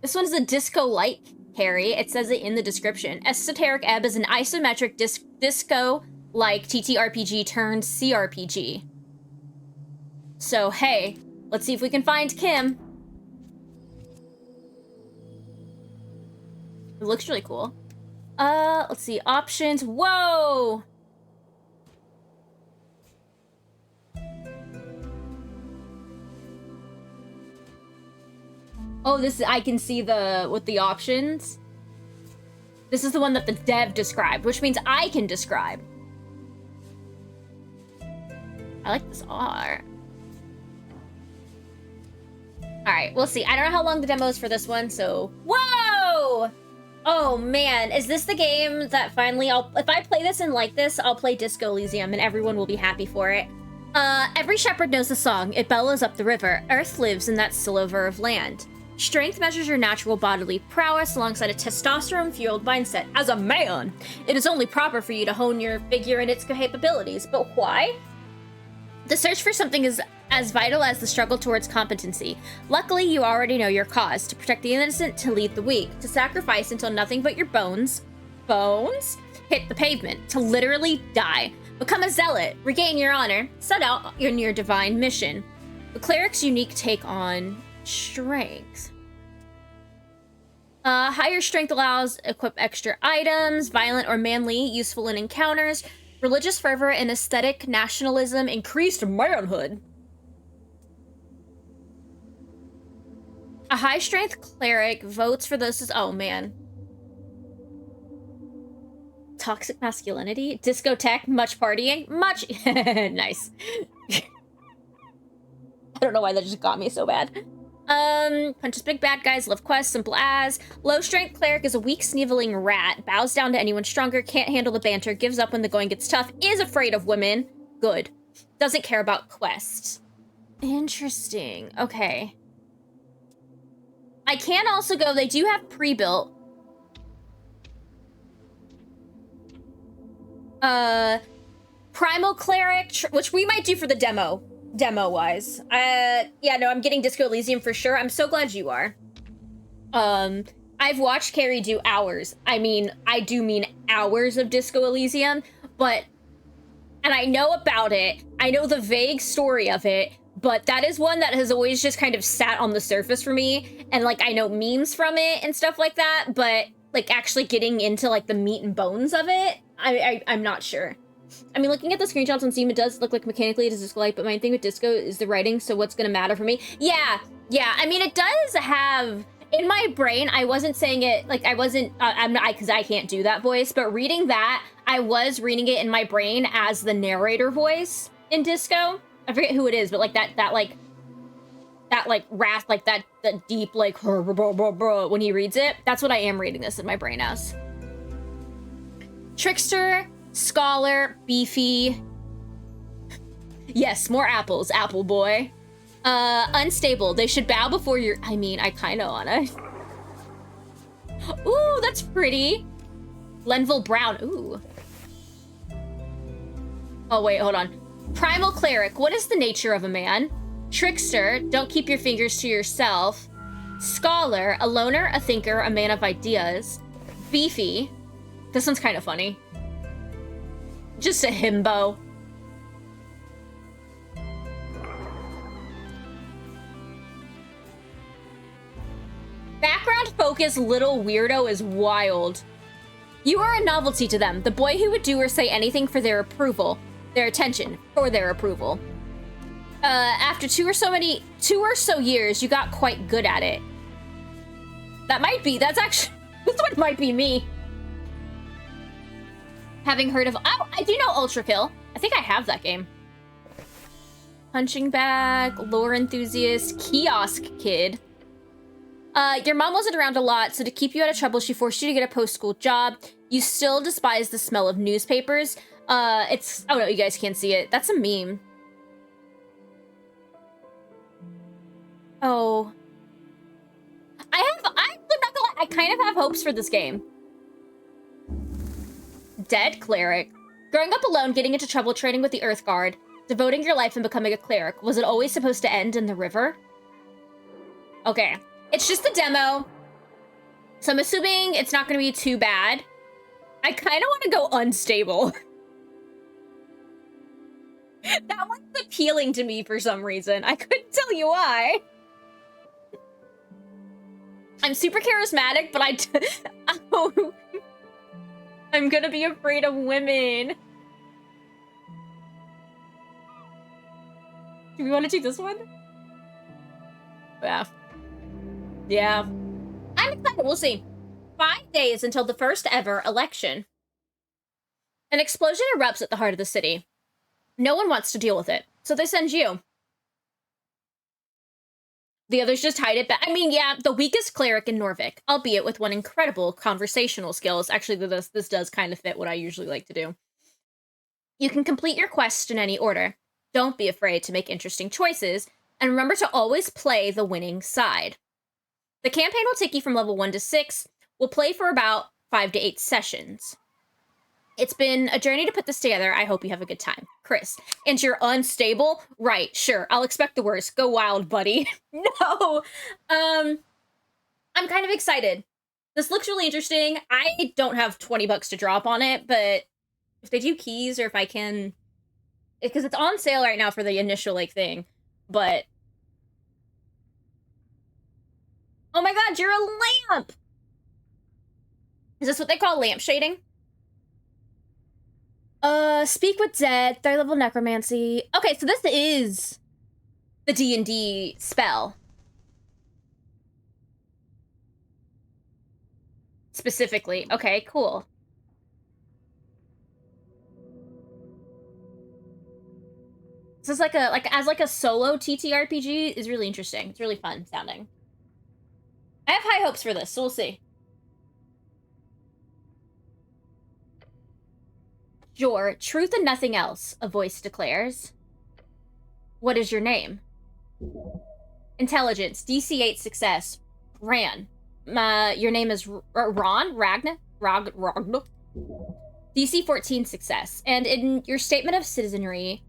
This one's a disco-like carry. It says it in the description. Esoteric Ebb is an isometric disco-like TTRPG turned CRPG. So, hey, let's see if we can find Kim. It looks really cool. Let's see. Options. Whoa! Oh, I can see with the options. This is the one that the dev described, which means I can describe. I like this art. All right, we'll see. I don't know how long the demo is for this one, so... Whoa! Oh, man. Is this the game that finally if I play this and like this, I'll play Disco Elysium and everyone will be happy for it. Every shepherd knows the song. It bellows up the river. Earth lives in that sliver of land. Strength measures your natural bodily prowess alongside a testosterone-fueled mindset. As a man, it is only proper for you to hone your figure and its capabilities. But why? The search for something is as vital as the struggle towards competency. Luckily, you already know your cause. To protect the innocent, to lead the weak. To sacrifice until nothing but your bones hit the pavement. To literally die. Become a zealot. Regain your honor. Set out on your divine mission. The cleric's unique take on strength. Higher strength allows equip extra items, violent or manly, useful in encounters, religious fervor and aesthetic nationalism, increased manhood. A high strength cleric votes for this oh man. Toxic masculinity, discotheque, much partying, much nice. I don't know why that just got me so bad. Punches big bad guys, love quests, simple as. Low strength cleric is a weak, sniveling rat, bows down to anyone stronger, can't handle the banter, gives up when the going gets tough, is afraid of women. Good. Doesn't care about quests. Interesting. Okay. I can also go, they do have pre-built. Primal cleric, which we might do for the demo-wise. Yeah, no, I'm getting Disco Elysium for sure. I'm so glad you are. I've watched Carrie do hours. I mean, I do mean hours of Disco Elysium, and I know about it. I know the vague story of it, but that is one that has always just kind of sat on the surface for me, and, like, I know memes from it and stuff like that, but, like, actually getting into, like, the meat and bones of it, I'm not sure. I mean, looking at the screenshots on Steam, it does look like mechanically it is disco-like, but my thing with Disco is the writing, so what's gonna matter for me? Yeah, I mean, it does have... In my brain, I wasn't saying it, like, I wasn't... I'm not, because I can't do that voice, but reading that, I was reading it in my brain as the narrator voice in Disco. I forget who it is, but, like, that wrath, like, that deep, like, when he reads it, that's what I am reading this in my brain as. Trickster... Scholar, beefy. Yes, more apples, apple boy. Unstable. They should bow before your... I mean, I kinda wanna. Ooh, that's pretty. Lenville Brown. Ooh. Oh, wait, hold on. Primal cleric. What is the nature of a man? Trickster. Don't keep your fingers to yourself. Scholar. A loner, a thinker, a man of ideas. Beefy. This one's kind of funny. Just a himbo. Background focus little weirdo is wild. You are a novelty to them. The boy who would do or say anything for their approval. Their attention. For their approval. After two or so years, you got quite good at it. That's actually, this one might be me. Having heard of... Oh, I do know Ultra Kill. I think I have that game. Punching bag, lore enthusiast, kiosk kid. Your mom wasn't around a lot, so to keep you out of trouble, she forced you to get a post-school job. You still despise the smell of newspapers. It's... Oh, no, you guys can't see it. That's a meme. Oh. I'm not gonna lie, I kind of have hopes for this game. Dead cleric. Growing up alone, getting into trouble training with the Earth Guard, devoting your life and becoming a cleric. Was it always supposed to end in the river? Okay. It's just the demo. So I'm assuming it's not going to be too bad. I kind of want to go unstable. That one's appealing to me for some reason. I couldn't tell you why. I'm super charismatic, but oh, I'm gonna be afraid of women. Do we want to do this one? Yeah. Yeah. I'm excited. We'll see. 5 days until the first ever election. An explosion erupts at the heart of the city. No one wants to deal with it, so they send you. The others just hide it back. I mean, yeah, the weakest cleric in Norvik, albeit with one incredible conversational skills. Actually, this does kind of fit what I usually like to do. You can complete your quest in any order. Don't be afraid to make interesting choices, and remember to always play the winning side. The campaign will take you from level 1 to 6. We'll play for about 5 to 8 sessions. It's been a journey to put this together. I hope you have a good time. Chris. And you're unstable? Right, sure. I'll expect the worst. Go wild, buddy. No. I'm kind of excited. This looks really interesting. I don't have 20 bucks to drop on it, but if they do keys or if I can... Because it's on sale right now for the initial, thing. But... Oh my god, you're a lamp! Is this what they call lamp shading? Speak with Zed, 3rd level necromancy. Okay, so this is the DnD spell. Specifically. Okay, cool. This is as a solo TTRPG is really interesting. It's really fun sounding. I have high hopes for this, so we'll see. Jor, truth and nothing else, a voice declares. What is your name? Intelligence, DC 8 success. Ran. Your name is Ron? Ragna? Ragna? DC 14 success. And in your statement of citizenry,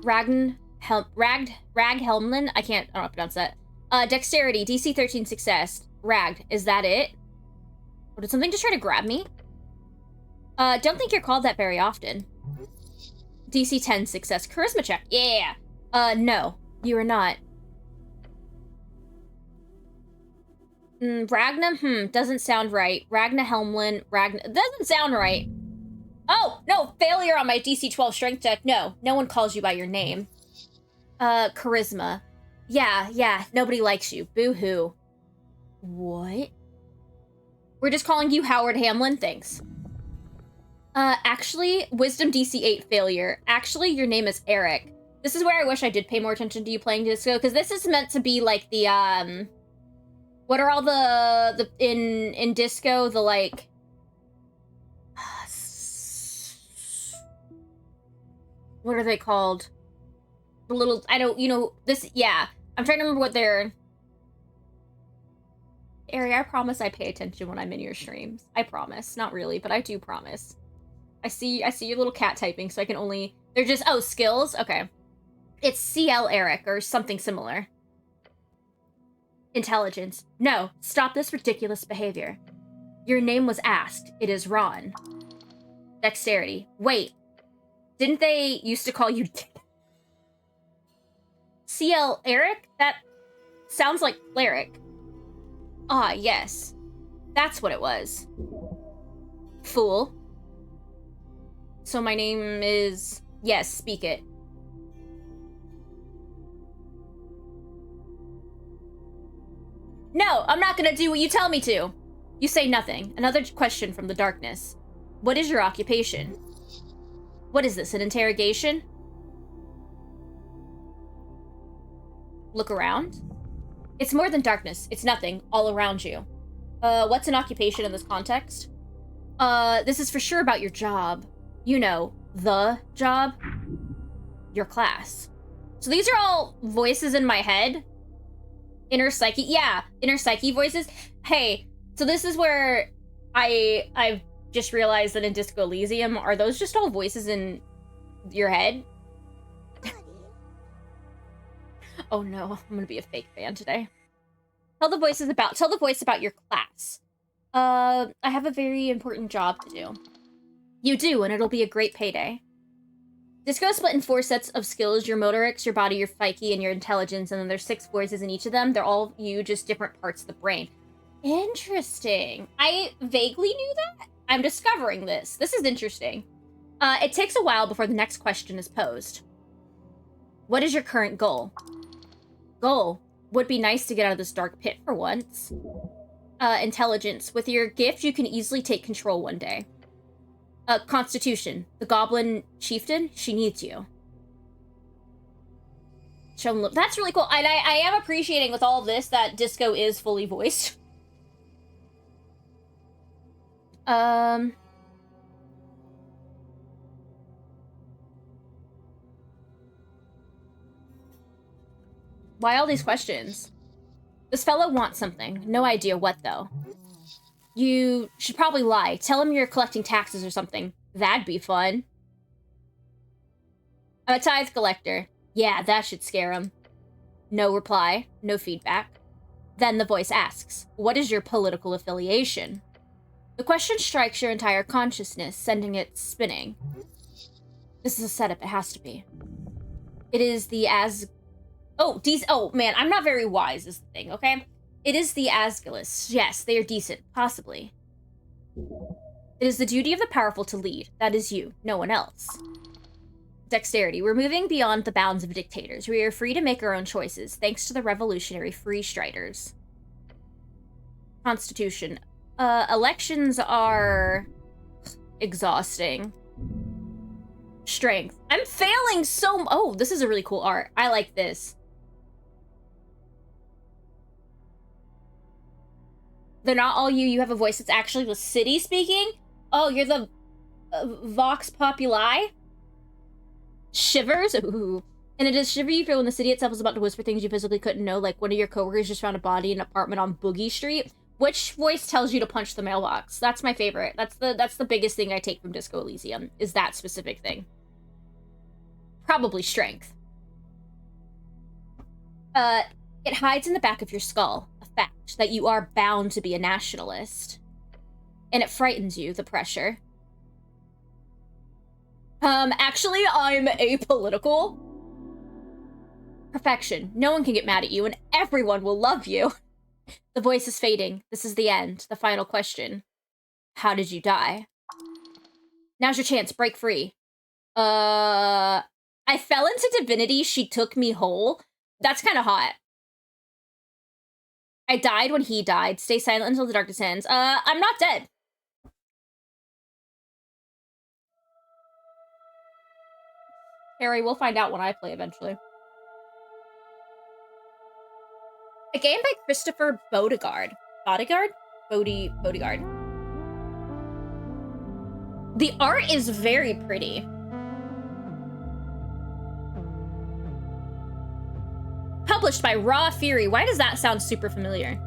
Rag Helmlin, I don't know how to pronounce that. Dexterity, DC 13 success. Rag, is that it? Or did something just try to grab me? Don't think you're called that very often. DC 10 success. Charisma check. Yeah. No. You are not. Ragna? Doesn't sound right. Ragna Helmlin. Doesn't sound right. Oh, no. Failure on my DC 12 strength check. No. No one calls you by your name. Charisma. Yeah. Nobody likes you. Boo-hoo. What? We're just calling you Howard Hamlin. Thanks. Actually, Wisdom DC 8 failure. Actually, your name is Eric. This is where I wish I did pay more attention to you playing Disco, because this is meant to be like the, what are all in Disco, the, what are they called? The little, yeah. I'm trying to remember what they're... Ari, I promise I pay attention when I'm in your streams. I promise. Not really, but I do promise. I see your little cat typing, so I can only... They're just... Oh, skills? Okay. It's CL Eric, or something similar. Intelligence. No, stop this ridiculous behavior. Your name was asked. It is Ron. Dexterity. Wait. Didn't they used to call you... CL Eric? That sounds like cleric. Ah, yes. That's what it was. Fool. So my name is... Yes, speak it. No, I'm not gonna do what you tell me to. You say nothing. Another question from the darkness. What is your occupation? What is this, an interrogation? Look around. It's more than darkness. It's nothing. All around you. What's an occupation in this context? This is for sure about your job. You know, the job. Your class. So these are all voices in my head. Inner psyche. Yeah, inner psyche voices. Hey, so this is where I've just realized that in Disco Elysium, are those just all voices in your head? Oh no, I'm gonna be a fake fan today. Tell the voice about your class. I have a very important job to do. You do, and it'll be a great payday. Disco is split in 4 sets of skills: your motorics, your body, your psyche, and your intelligence, and then there's 6 voices in each of them. They're all you, just different parts of the brain. Interesting. I vaguely knew that. I'm discovering this. This is interesting. It takes a while before the next question is posed. What is your current goal? Goal. Would be nice to get out of this dark pit for once. Intelligence. With your gift, you can easily take control one day. Constitution. The goblin chieftain, she needs you. That's really cool. And I am appreciating with all of this that Disco is fully voiced. Why all these questions? This fellow wants something. No idea what, though. You should probably lie. Tell him you're collecting taxes or something. That'd be fun. I'm a tithe collector. Yeah, that should scare him. No reply. No feedback. Then the voice asks, what is your political affiliation? The question strikes your entire consciousness, sending it spinning. This is a setup. It has to be. It is the Oh, man, I'm not very wise is the thing, okay? It is the Asgilists. Yes, they are decent. Possibly. It is the duty of the powerful to lead. That is you. No one else. Dexterity. We're moving beyond the bounds of dictators. We are free to make our own choices, thanks to the revolutionary free striders. Constitution. Elections are exhausting. Strength. I'm failing so... Oh, this is a really cool art. I like this. They're not all you. You have a voice. It's actually the city speaking. Oh, you're the Vox Populi? Shivers? Ooh. And it is shiver you feel when the city itself is about to whisper things you physically couldn't know, like one of your coworkers just found a body in an apartment on Boogie Street. Which voice tells you to punch the mailbox? That's my favorite. That's the biggest thing I take from Disco Elysium, is that specific thing. Probably strength. It hides in the back of your skull, a fact that you are bound to be a nationalist. And it frightens you, the pressure. Actually, I'm apolitical. Perfection. No one can get mad at you, and everyone will love you. The voice is fading. This is the end. The final question. How did you die? Now's your chance. Break free. I fell into divinity. She took me whole. That's kind of hot. I died when he died. Stay silent until the darkness ends. I'm not dead. Harry, we'll find out when I play eventually. A game by Christopher Bodegaard. Bodegaard? Bodegaard. The art is very pretty. Published by Raw Fury. Why does that sound super familiar?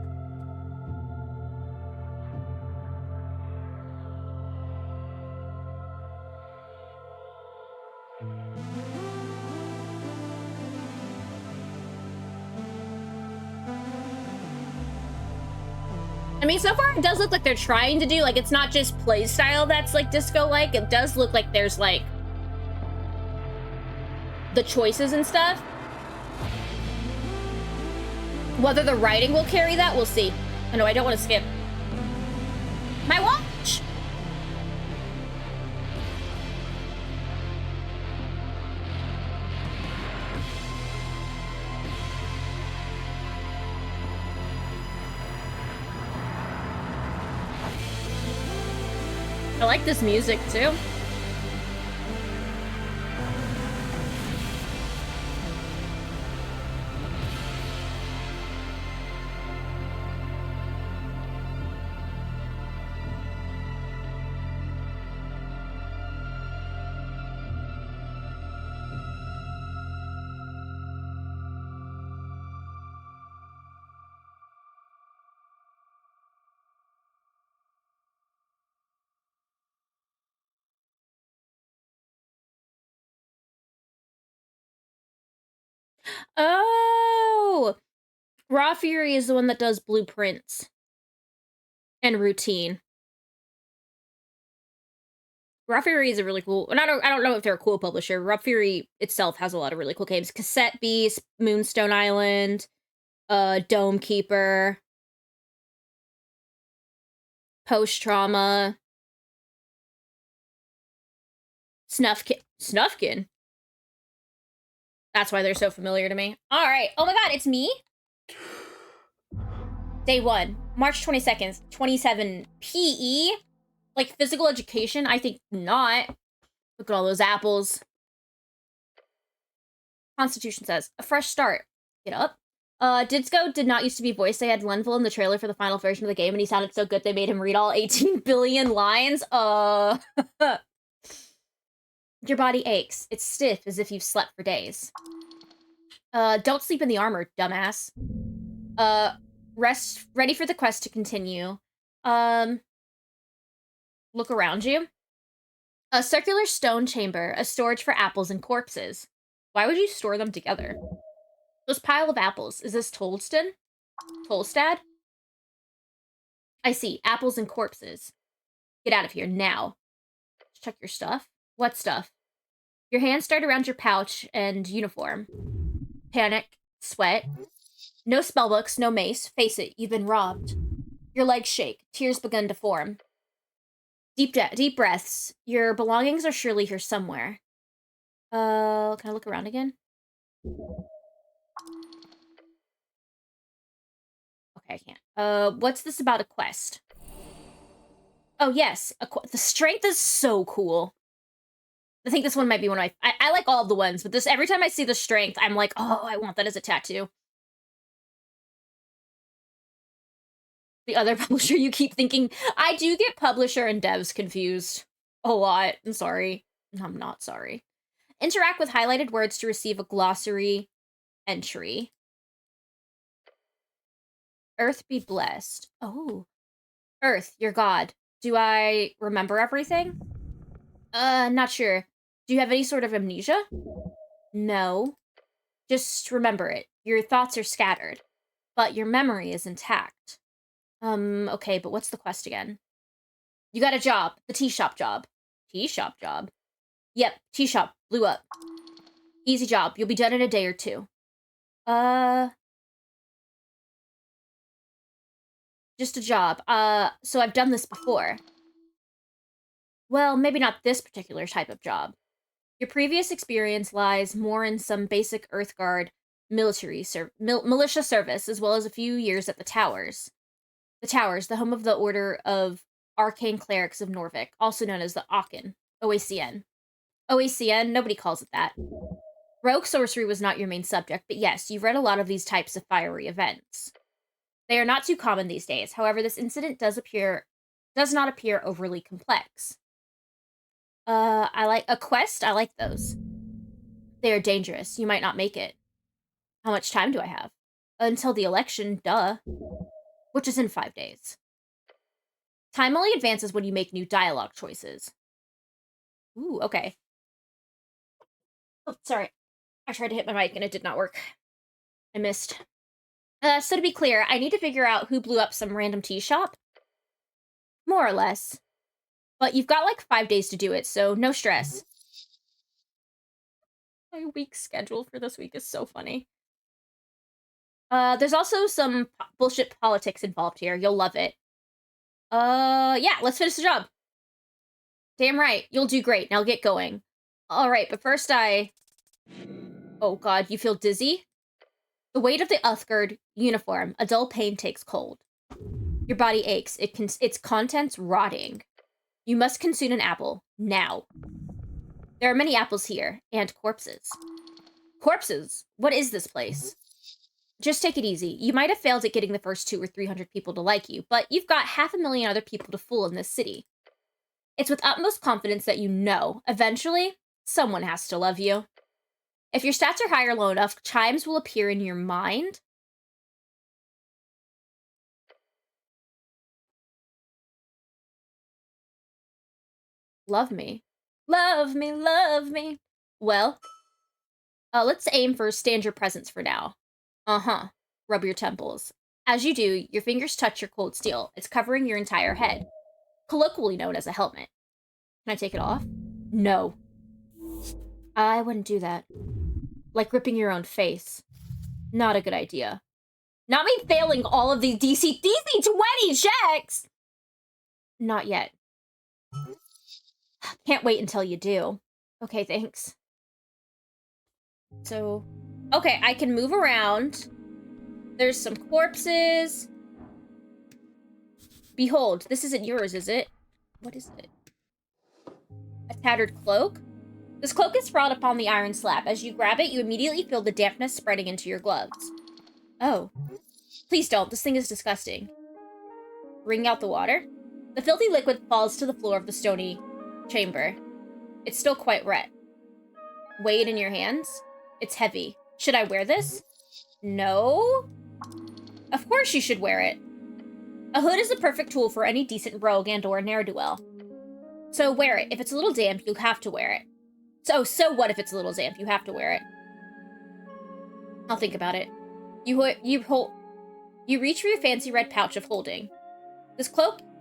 I mean, so far it does look like they're trying to do, like, it's not just play style that's, like, disco-like. It does look like there's, like, the choices and stuff. Whether the writing will carry that, we'll see. Oh, no, I don't want to skip. My watch! I like this music, too. Oh! Raw Fury is the one that does blueprints and routine. Raw Fury is a really cool, and I don't know if they're a cool publisher. Raw Fury itself has a lot of really cool games. Cassette Beast, Moonstone Island, Dome Keeper, Post Trauma, Snufkin. That's why they're so familiar to me. All right. Oh my god, it's me? Day 1, March 22nd, 27 PE? Like, physical education? I think not. Look at all those apples. Constitution says, a fresh start. Get up. Disco did not used to be voiced. They had Lenville in the trailer for the final version of the game, and he sounded so good they made him read all 18 billion lines. Your body aches. It's stiff as if you've slept for days. Don't sleep in the armor, dumbass. Rest, ready for the quest to continue. Look around you. A circular stone chamber, a storage for apples and corpses. Why would you store them together? This pile of apples, is this Tolston? Tolstad? I see, apples and corpses. Get out of here, now. Check your stuff. What stuff? Your hands start around your pouch and uniform. Panic, sweat. No spellbooks, no mace. Face it, you've been robbed. Your legs shake. Tears begin to form. Deep breaths. Your belongings are surely here somewhere. Can I look around again? Okay, I can't. What's this about a quest? Oh, yes. The strength is so cool. I think this one might be one of my... I like all of the ones, but this every time I see the strength, I'm like, oh, I want that as a tattoo. The other publisher, you keep thinking... I do get publisher and devs confused a lot. I'm sorry. I'm not sorry. Interact with highlighted words to receive a glossary entry. Earth be blessed. Oh. Earth, your god. Do I remember everything? Not sure. Do you have any sort of amnesia? No. Just remember it. Your thoughts are scattered, but your memory is intact. Okay, but what's the quest again? You got a job. The tea shop job. Tea shop job? Yep, tea shop. Blew up. Easy job. You'll be done in a day or two. Just a job. So I've done this before. Well, maybe not this particular type of job. Your previous experience lies more in some basic Earthguard militia service, as well as a few years at the Towers. The Towers, the home of the Order of Arcane Clerics of Norvik, also known as the Aachen. OACN. OACN? Nobody calls it that. Rogue sorcery was not your main subject, but yes, you've read a lot of these types of fiery events. They are not too common these days. However, this incident does not appear overly complex. I like a quest. I like those. They are dangerous. You might not make it. How much time do I have? Until the election, duh. Which is in 5 days. Time only advances when you make new dialogue choices. Ooh, okay. Oh, sorry. I tried to hit my mic and it did not work. I missed. So to be clear, I need to figure out who blew up some random tea shop. More or less. But you've got like 5 days to do it, so no stress. My week schedule for this week is so funny. There's also some bullshit politics involved here. You'll love it. Yeah, let's finish the job. Damn right. You'll do great. Now get going. All right, but first Oh god, you feel dizzy? The weight of the Uthgard uniform, a dull pain takes hold. Your body aches. Its contents rotting. You must consume an apple. Now. There are many apples here, and corpses. Corpses? What is this place? Just take it easy. You might have failed at getting the first 200 or 300 people to like you, but you've got 500,000 other people to fool in this city. It's with utmost confidence that you know, eventually, someone has to love you. If your stats are high or low enough, chimes will appear in your mind. Love me. Love me, love me. Well, let's aim for stand your presence for now. Uh-huh. Rub your temples. As you do, your fingers touch your cold steel. It's covering your entire head, colloquially known as a helmet. Can I take it off? No. I wouldn't do that. Like ripping your own face. Not a good idea. Not me failing all of these DC 20 checks! Not yet. Can't wait until you do. Okay, thanks. So, okay, I can move around. There's some corpses. Behold, this isn't yours, is it? What is it? A tattered cloak? This cloak is sprawled upon the iron slab. As you grab it, you immediately feel the dampness spreading into your gloves. Oh. Please don't. This thing is disgusting. Wring out the water? The filthy liquid falls to the floor of the stony chamber. It's still quite wet. Weigh it in your hands? It's heavy. Should I wear this? No? Of course you should wear it. A hood is the perfect tool for any decent rogue and or ne'er-do-well. So wear it. If it's a little damp, you'll have to wear it. So what if it's a little damp? You have to wear it. I'll think about it. You reach for your fancy red pouch of holding. The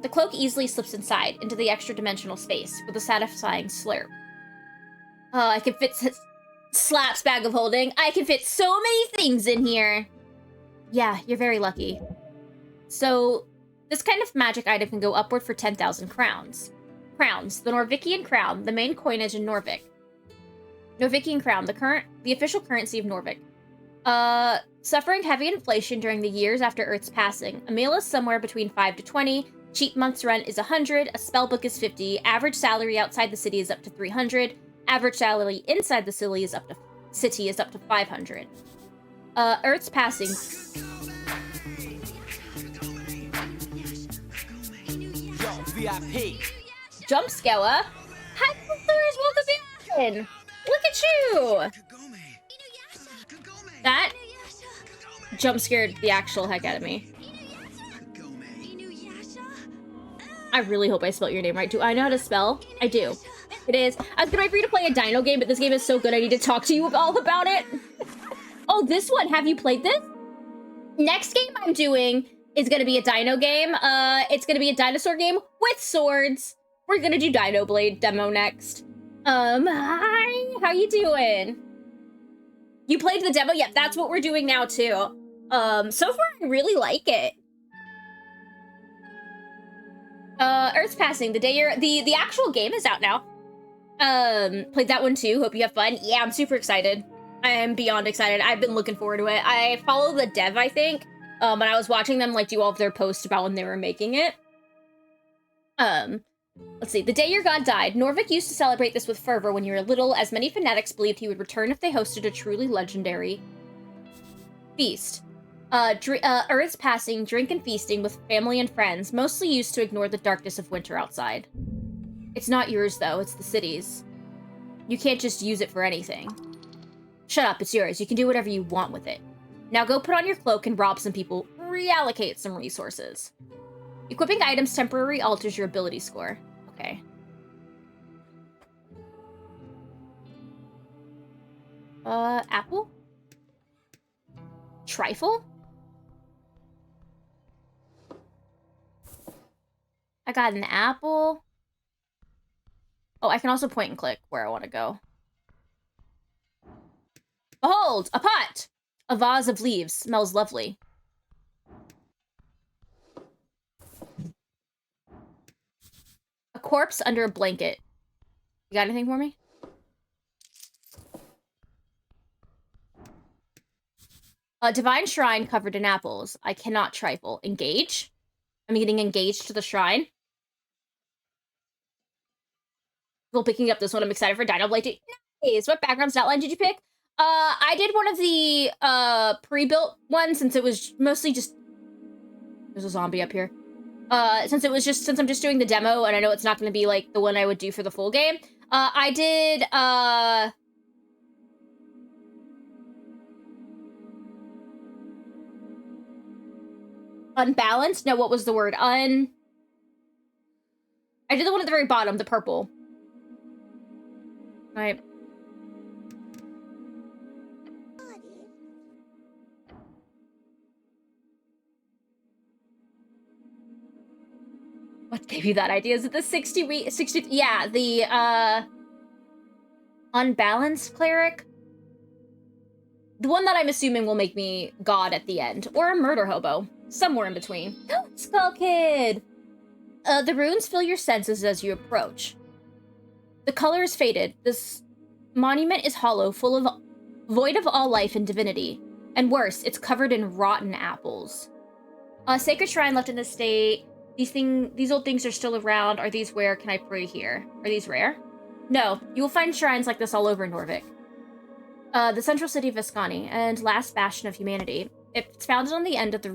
cloak easily slips inside, into the extra-dimensional space, with a satisfying slurp. I can fit Slap's bag of holding. I can fit so many things in here. Yeah, you're very lucky. So, this kind of magic item can go upward for 10,000 crowns. Crowns, the Norvikian crown, the main coinage in Norvik. Norvikian crown, the official currency of Norvik. Suffering heavy inflation during the years after Earth's passing. A meal is somewhere between 5 to 20. Cheap month's rent is 100. A spellbook is 50. Average salary outside the city is up to 300. Average salary inside the city is up to 500. Earth's passing. VIP. Jump scare. Hi, listeners, welcome in. Look at you. That jump scared the actual heck out of me. I really hope I spelled your name right. Do I know how to spell? I do. It is. I was gonna wait for you to play a dino game, but this game is so good I need to talk to you all about it. Oh, this one. Have you played this? Next game I'm doing is gonna be a dino game. It's gonna be a dinosaur game with swords. We're gonna do Dino Blade demo next. Hi. How you doing? You played the demo? Yep, that's what we're doing now too. So far I really like it. Earth's Passing, the actual game is out now. Played that one too. Hope you have fun. Yeah, I'm super excited. I am beyond excited. I've been looking forward to it. I follow the dev, I think. And I was watching them like do all of their posts about when they were making it. Let's see. The day your god died. Norvik used to celebrate this with fervor when you were little, as many fanatics believed he would return if they hosted a truly legendary feast. Earth's Passing, drink and feasting with family and friends, mostly used to ignore the darkness of winter outside. It's not yours, though. It's the city's. You can't just use it for anything. Shut up. It's yours. You can do whatever you want with it. Now go put on your cloak and rob some people. Reallocate some resources. Equipping items temporarily alters your ability score. Okay. Apple? Trifle? I got an apple. Oh, I can also point and click where I want to go. Behold, a pot! A vase of leaves. Smells lovely. A corpse under a blanket. You got anything for me? A divine shrine covered in apples. I cannot trifle. Engage? I'm getting engaged to the shrine. Well, picking up this one, I'm excited for Dino Blade. Nice! What background outline did you pick? I did one of the, pre-built ones, since it was mostly just... There's a zombie up here. Since I'm just doing the demo, and I know it's not gonna be, like, the one I would do for the full game, I did, unbalanced? No, what was the word? I did the one at the very bottom, the purple. Right. What gave you that idea? Is it the 60? Yeah, the, unbalanced cleric? The one that I'm assuming will make me god at the end. Or a murder hobo. Somewhere in between. Skull Kid! The runes fill your senses as you approach. The color is faded. This monument is hollow, void of all life and divinity. And worse, it's covered in rotten apples. A sacred shrine left in this state. These old things are still around. Are these rare? Can I pray here? Are these rare? No, you will find shrines like this all over Norvik. The central city of Viscani, and last bastion of humanity. It's founded on the end of the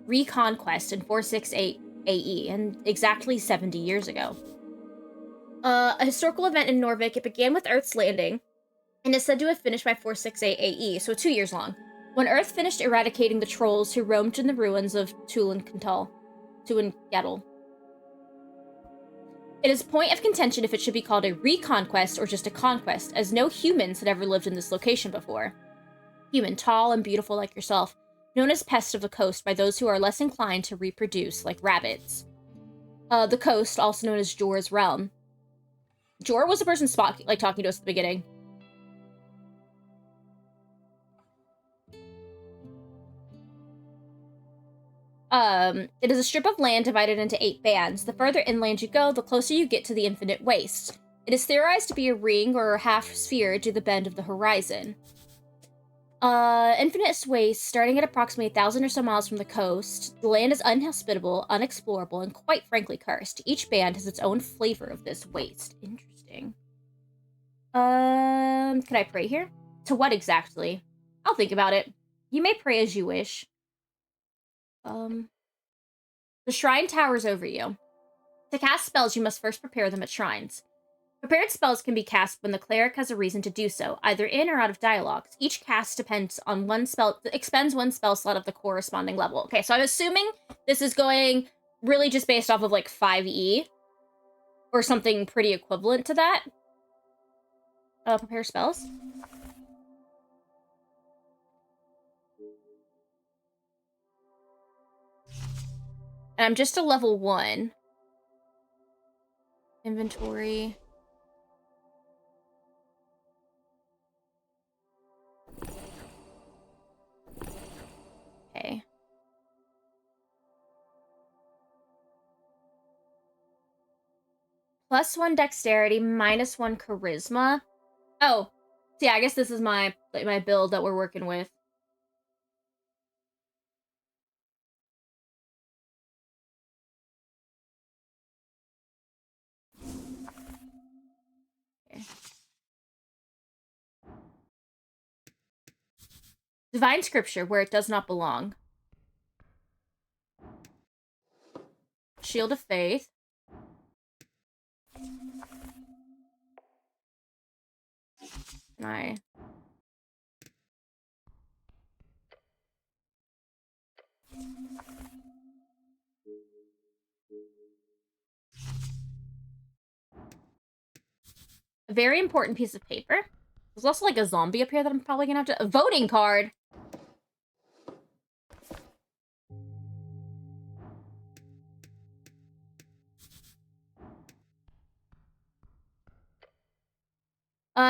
Reconquest in 468 AE, and exactly 70 years ago. A historical event in Norvik, it began with Earth's landing, and is said to have finished by 468 AE, so 2 years long, when Earth finished eradicating the trolls who roamed in the ruins of Tuatha Gettle. It is a point of contention if it should be called a reconquest or just a conquest, as no humans had ever lived in this location before. Human, tall and beautiful like yourself, known as pests of the coast by those who are less inclined to reproduce, like rabbits. The coast, also known as Jor's realm. Jor was the person talking to us at the beginning. It is a strip of land divided into 8 bands. The further inland you go, the closer you get to the infinite waste. It is theorized to be a ring or a half sphere due to the bend of the horizon. Infinite waste, starting at approximately 1,000 or so miles from the coast. The land is unhospitable, unexplorable, and quite frankly cursed. Each band has its own flavor of this waste. Interesting. Can I pray here? To what exactly? I'll think about it. You may pray as you wish. The shrine towers over you. To cast spells, you must first prepare them at shrines. Prepared spells can be cast when the cleric has a reason to do so, either in or out of dialogues. Each cast depends on expends one spell slot of the corresponding level. Okay, so I'm assuming this is going really just based off of, like, 5e, or something pretty equivalent to that. Prepare spells. And I'm just a level 1. Inventory. Okay. +1 dexterity, -1 charisma. Oh, so yeah, I guess this is my build that we're working with. Okay. Divine Scripture, where it does not belong. Shield of Faith. A very important piece of paper. There's also, like, a zombie up here that I'm probably gonna have to... A voting card!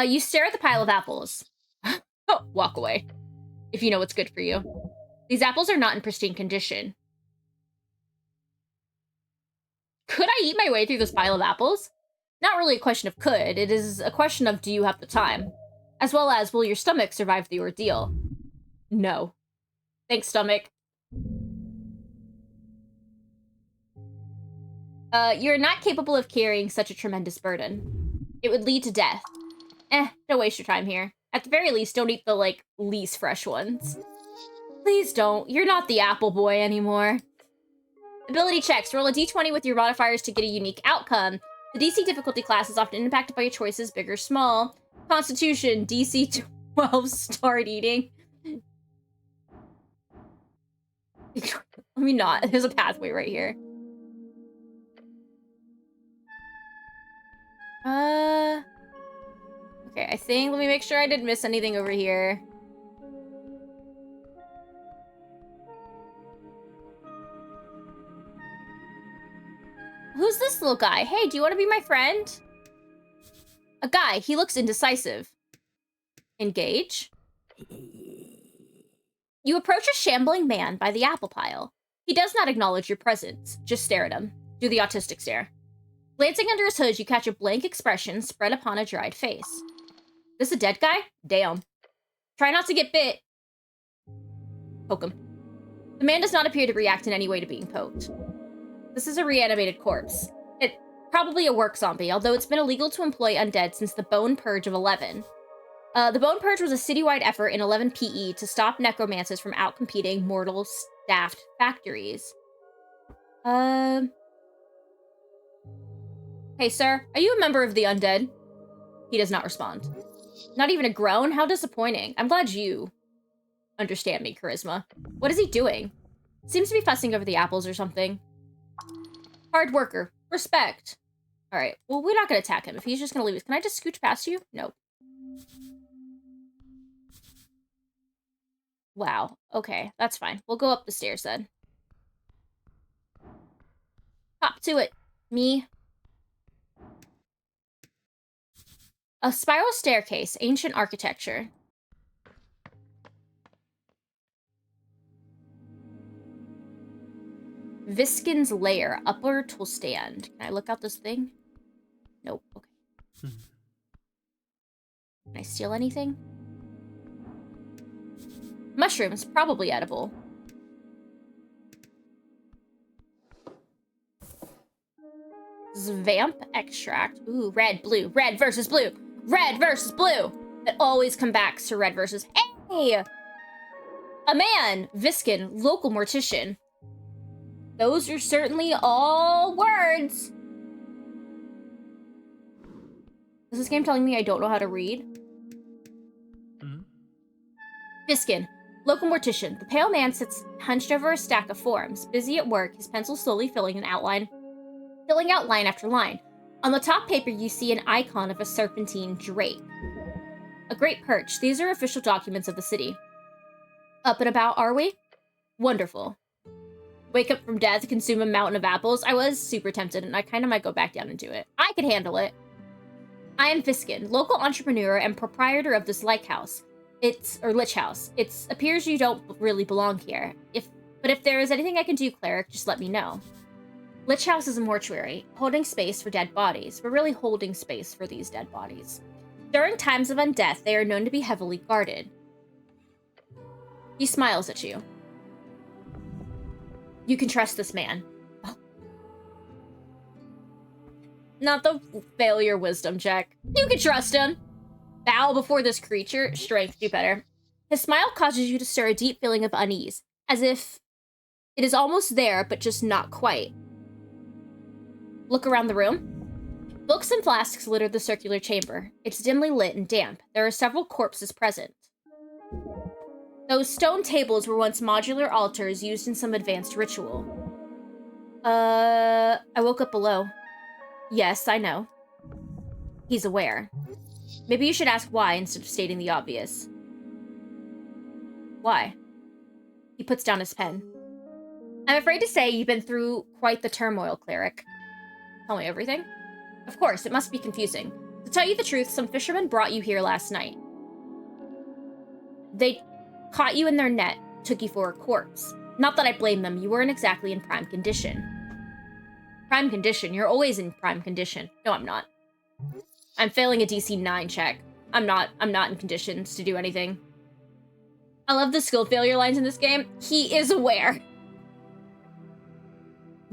You stare at the pile of apples. Oh, walk away. If you know what's good for you. These apples are not in pristine condition. Could I eat my way through this pile of apples? Not really a question of could, it is a question of do you have the time? As well as, will your stomach survive the ordeal? No. Thanks, stomach. You're not capable of carrying such a tremendous burden. It would lead to death. Don't waste your time here. At the very least, don't eat the, like, least fresh ones. Please don't. You're not the apple boy anymore. Ability checks. Roll a d20 with your modifiers to get a unique outcome. The DC difficulty class is often impacted by your choices, big or small. Constitution, DC 12, start eating. Let me not. There's a pathway right here. Okay, I think, let me make sure I didn't miss anything over here. Who's this little guy? Hey, do you want to be my friend? A guy. He looks indecisive. Engage. You approach a shambling man by the apple pile. He does not acknowledge your presence. Just stare at him. Do the autistic stare. Glancing under his hood, you catch a blank expression spread upon a dried face. This a dead guy? Damn. Try not to get bit. Poke him. The man does not appear to react in any way to being poked. This is a reanimated corpse. It's probably a work zombie, although it's been illegal to employ undead since the Bone Purge of 11. The Bone Purge was a citywide effort in 11 PE to stop necromancers from outcompeting mortal-staffed factories. Hey, sir, are you a member of the undead? He does not respond. Not even a groan? How disappointing. I'm glad you understand me, Charisma. What is he doing? Seems to be fussing over the apples or something. Hard worker. Respect. All right, well, we're not going to attack him if he's just going to leave us. Can I just scooch past you? Nope. Wow. Okay, that's fine. We'll go up the stairs then. Hop to it, me. A spiral staircase, ancient architecture. Viskin's lair, upper tool stand. Can I look out this thing? Nope. Okay. Can I steal anything? Mushrooms, probably edible. Vamp extract. Ooh, red, blue. Red versus blue. Red versus blue. It always comes back to red versus... Hey! A man. Viskin, local mortician. Those are certainly all words. Is this game telling me I don't know how to read? Viskin, local mortician. The pale man sits hunched over a stack of forms, busy at work, his pencil slowly filling out line after line. On the top paper, you see an icon of a serpentine drake. A great perch. These are official documents of the city. Up and about, are we? Wonderful. Wake up from death, consume a mountain of apples. I was super tempted, and I kind of might go back down and do it. I could handle it. I am Viskin, local entrepreneur and proprietor of this lich house. Lich house. It appears you don't really belong here. But if there is anything I can do, cleric, just let me know. Lich house is a mortuary, holding space for dead bodies. We're really holding space for these dead bodies. During times of undeath, they are known to be heavily guarded. He smiles at you. You can trust this man. Oh. Not the failure wisdom check. You can trust him. Bow before this creature. Strength, do better. His smile causes you to stir a deep feeling of unease, as if it is almost there, but just not quite. Look around the room. Books and flasks litter the circular chamber. It's dimly lit and damp. There are several corpses present. Those stone tables were once modular altars used in some advanced ritual. I woke up below. Yes, I know. He's aware. Maybe you should ask why instead of stating the obvious. Why? He puts down his pen. I'm afraid to say you've been through quite the turmoil, cleric. Tell me everything? Of course, it must be confusing. To tell you the truth, some fishermen brought you here last night. They caught you in their net, took you for a corpse. Not that I blame them, you weren't exactly in prime condition. Prime condition? You're always in prime condition. No, I'm not. I'm failing a DC 9 check. I'm not in conditions to do anything. I love the skill failure lines in this game. He is aware.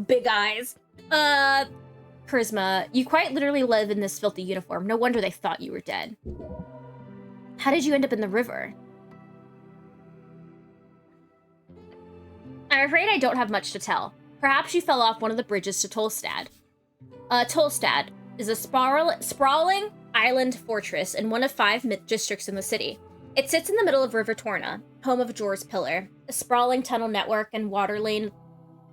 Big eyes. Charisma, you quite literally live in this filthy uniform. No wonder they thought you were dead. How did you end up in the river? I'm afraid I don't have much to tell. Perhaps you fell off one of the bridges to Tolstad. Tolstad is a sprawling island fortress in one of 5 districts in the city. It sits in the middle of River Torna, home of Jor's Pillar, a sprawling tunnel network and water lane,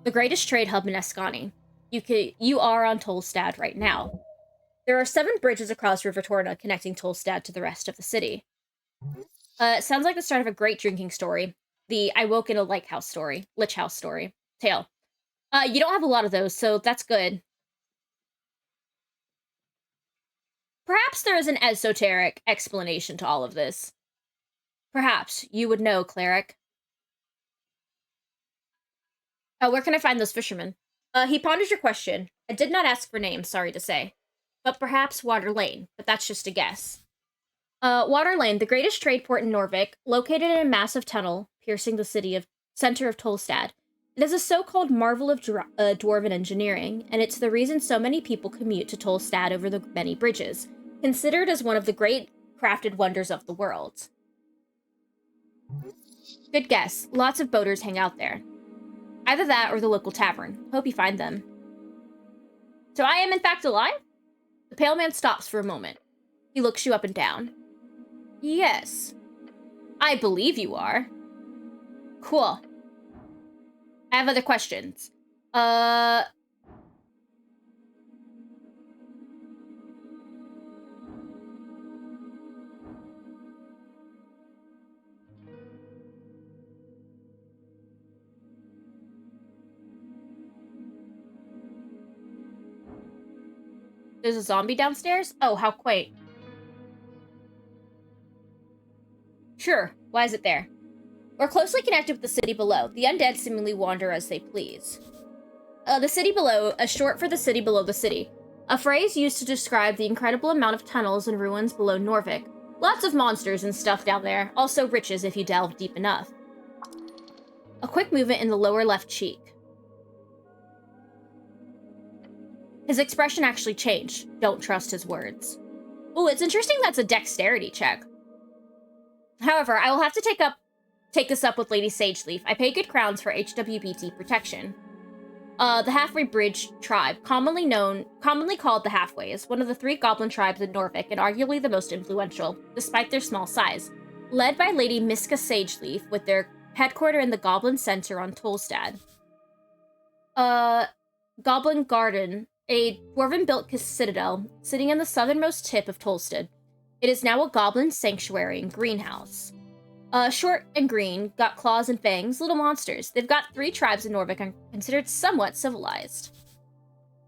the greatest trade hub in Escani. You are on Tolstad right now. There are 7 bridges across River Torna connecting Tolstad to the rest of the city. It sounds like the start of a great drinking story. The I woke in a lich house story. Tale. You don't have a lot of those, so that's good. Perhaps there is an esoteric explanation to all of this. Perhaps you would know, cleric. Oh, where can I find those fishermen? He ponders your question. I did not ask for names, sorry to say. But perhaps Water Lane, but that's just a guess. Water Lane, the greatest trade port in Norvik, located in a massive tunnel piercing the center of Tolstad. It is a so-called marvel of dwarven engineering, and it's the reason so many people commute to Tolstad over the many bridges, considered as one of the great crafted wonders of the world. Good guess. Lots of boaters hang out there. Either that or the local tavern. Hope you find them. So I am in fact alive? The pale man stops for a moment. He looks you up and down. Yes. I believe you are. Cool. I have other questions. There's a zombie downstairs? Oh, how quaint. Sure, why is it there? We're closely connected with the city below. The undead seemingly wander as they please. The city below, a short for the city below the city. A phrase used to describe the incredible amount of tunnels and ruins below Norvik. Lots of monsters and stuff down there. Also riches if you delve deep enough. A quick movement in the lower left cheek. His expression actually changed. Don't trust his words. Oh, it's interesting that's a dexterity check. However, I will have to take this up with Lady Sageleaf. I pay good crowns for HWBT protection. The Halfway Bridge tribe, commonly called the Halfway, is one of the 3 goblin tribes in Norvik and arguably the most influential, despite their small size. Led by Lady Miska Sageleaf, with their headquarters in the Goblin Center on Tolstad. Goblin Garden, a dwarven-built citadel sitting in the southernmost tip of Tolstad. It is now a goblin sanctuary and greenhouse. Short and green, got claws and fangs, little monsters. They've got 3 tribes in Norvik and considered somewhat civilized.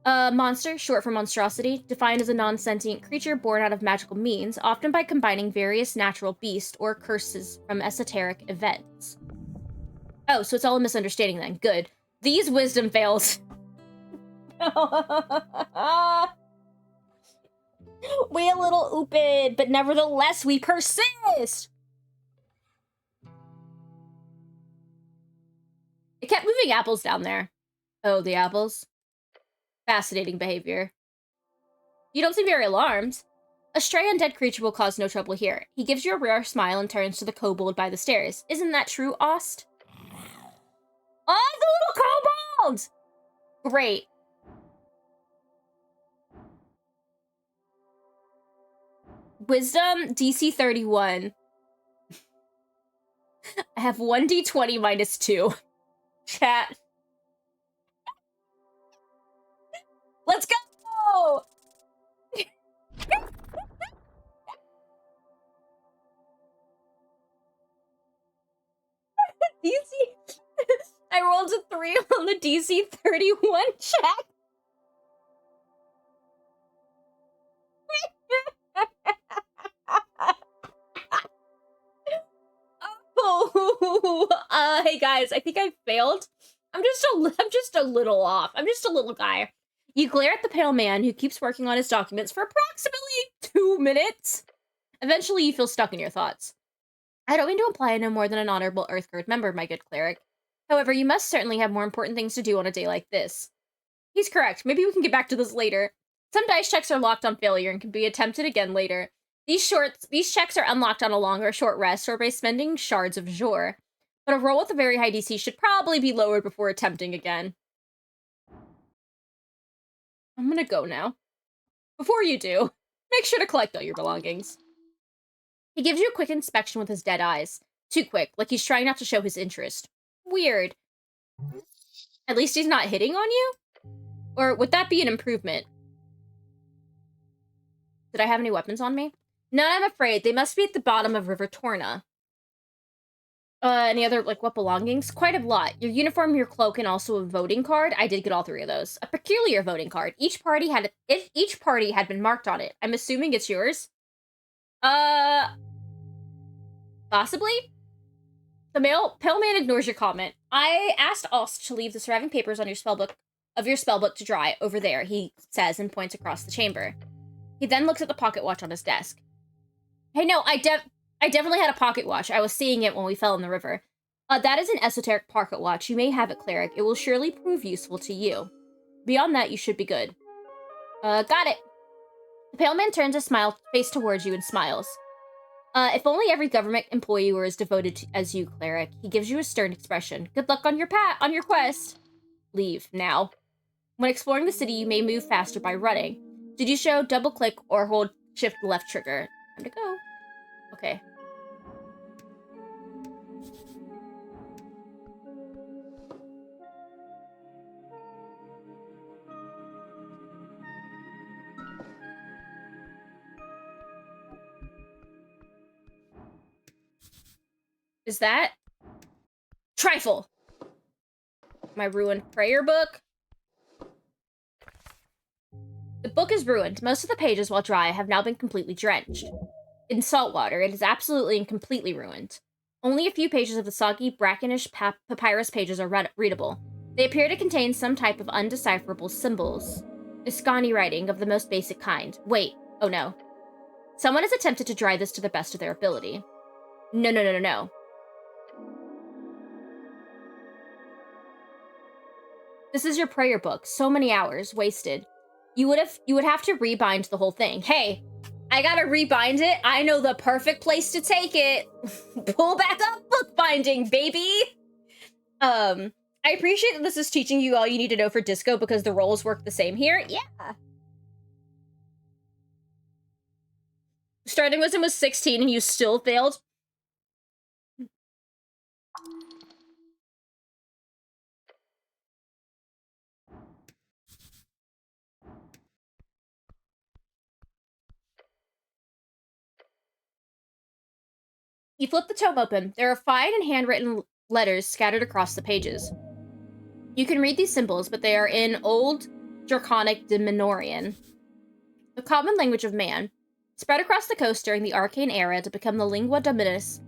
Monster, short for monstrosity, defined as a non-sentient creature born out of magical means, often by combining various natural beasts or curses from esoteric events. Oh, so it's all a misunderstanding then. Good. These wisdom fails. We a little ooped, but nevertheless we persist! It kept moving apples down there. Oh, the apples? Fascinating behavior. You don't seem very alarmed. A stray undead creature will cause no trouble here. He gives you a rare smile and turns to the kobold by the stairs. Isn't that true, Ost? Oh, the little kobold! Great. Wisdom, DC 31. I have 1d20 minus 2. Chat. Let's go! DC. I rolled a 3 on the DC 31 check. Oh, hey guys, I think I failed. I'm just a little off. I'm just a little guy. You glare at the pale man who keeps working on his documents for approximately 2 minutes. Eventually, you feel stuck in your thoughts. I don't mean to imply I'm no more than an honorable Earthguard member, my good cleric. However, you must certainly have more important things to do on a day like this. He's correct. Maybe we can get back to this later. Some dice checks are locked on failure and can be attempted again later. These checks are unlocked on a long or short rest or by spending shards of jour. But a roll with a very high DC should probably be lowered before attempting again. I'm gonna go now. Before you do, make sure to collect all your belongings. He gives you a quick inspection with his dead eyes. Too quick, like he's trying not to show his interest. Weird. At least he's not hitting on you? Or would that be an improvement? Did I have any weapons on me? None, I'm afraid. They must be at the bottom of River Torna. Any other, like, what belongings? Quite a lot. Your uniform, your cloak, and also a voting card. I did get all 3 of those. A peculiar voting card. Each party had been marked on it. I'm assuming it's yours. Possibly? The pale man ignores your comment. I asked Ost to leave the surviving papers on your spellbook to dry over there, he says and points across the chamber. He then looks at the pocket watch on his desk. Hey, no, I definitely had a pocket watch. I was seeing it when we fell in the river. That is an esoteric pocket watch. You may have it, cleric. It will surely prove useful to you. Beyond that, you should be good. Got it. The pale man turns his face towards you and smiles. If only every government employee were as devoted as you, cleric. He gives you a stern expression. Good luck on your quest. Leave, now. When exploring the city, you may move faster by running. Did you show double-click or hold shift left trigger? Time to go. Okay. Is that? Trifle! My ruined prayer book? The book is ruined. Most of the pages, while dry, have now been completely drenched. In salt water, it is absolutely and completely ruined. Only a few pages of the soggy, brackenish papyrus pages are readable. They appear to contain some type of undecipherable symbols. Iskani writing of the most basic kind. Wait, oh no. Someone has attempted to dry this to the best of their ability. No. This is your prayer book. So many hours wasted. You would have to rebind the whole thing. Hey, I gotta rebind it. I know the perfect place to take it. Pull back up bookbinding, baby. I appreciate that this is teaching you all you need to know for Disco because the roles work the same here. Yeah. Starting wisdom was 16 and you still failed. You flip the tome open. There are fine and handwritten letters scattered across the pages. You can read these symbols, but they are in Old Draconic Dimenorian, the common language of man, spread across the coast during the Arcane Era to become the lingua dominans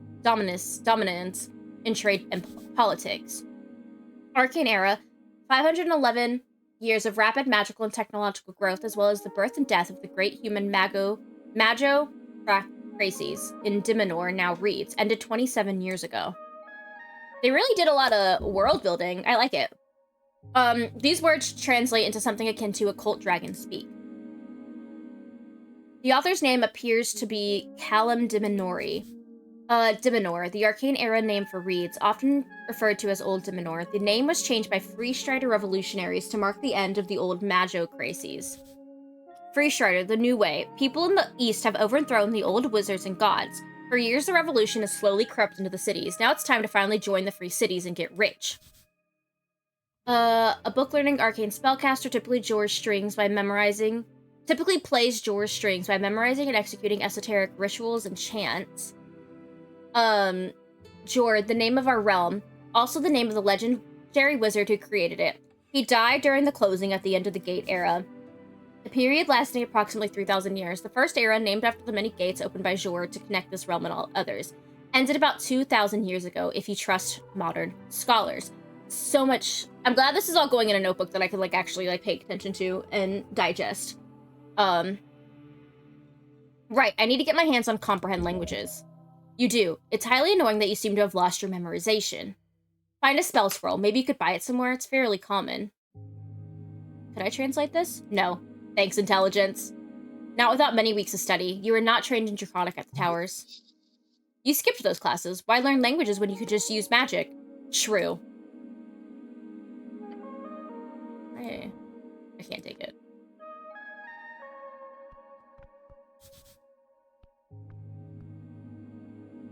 in trade and politics. Arcane Era, 511 years of rapid magical and technological growth, as well as the birth and death of the great human Mago Craces in Dimenor now reads, ended 27 years ago. They really did a lot of world building. I like it. These words translate into something akin to occult dragon speak. The author's name appears to be Callum Dimenori. Dimenor, the Arcane Era name for reeds, often referred to as Old Dimenor. The name was changed by Free Strider revolutionaries to mark the end of the old Mago Craces. Free Strider, the new way. People in the East have overthrown the old wizards and gods. For years, the revolution has slowly crept into the cities. Now it's time to finally join the free cities and get rich. A book-learning arcane spellcaster typically plays Jor's strings by memorizing and executing esoteric rituals and chants. Jor, the name of our realm, also the name of the legendary wizard who created it. He died during the closing at the end of the Gate Era. A period lasting approximately 3,000 years, the first era, named after the many gates opened by Jor to connect this realm and all others, ended about 2,000 years ago, if you trust modern scholars. So much. I'm glad this is all going in a notebook that I can, actually, pay attention to and digest. Right, I need to get my hands on comprehend languages. You do. It's highly annoying that you seem to have lost your memorization. Find a spell scroll. Maybe you could buy it somewhere. It's fairly common. Could I translate this? No. Thanks, intelligence. Not without many weeks of study. You were not trained in Draconic at the towers. You skipped those classes. Why learn languages when you could just use magic? True. Hey. I can't take it.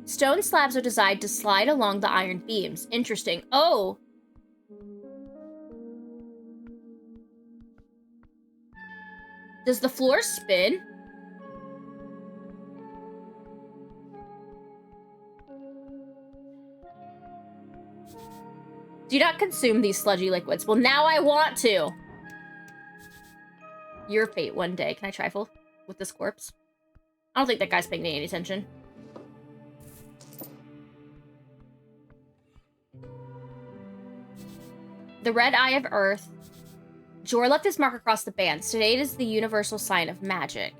Stone slabs are designed to slide along the iron beams. Interesting. Oh! Does the floor spin? Do not consume these sludgy liquids. Well, now I want to. Your fate one day. Can I trifle with this corpse? I don't think that guy's paying any attention. The red eye of Earth. Jor left his mark across the bands. Today it is the universal sign of magic.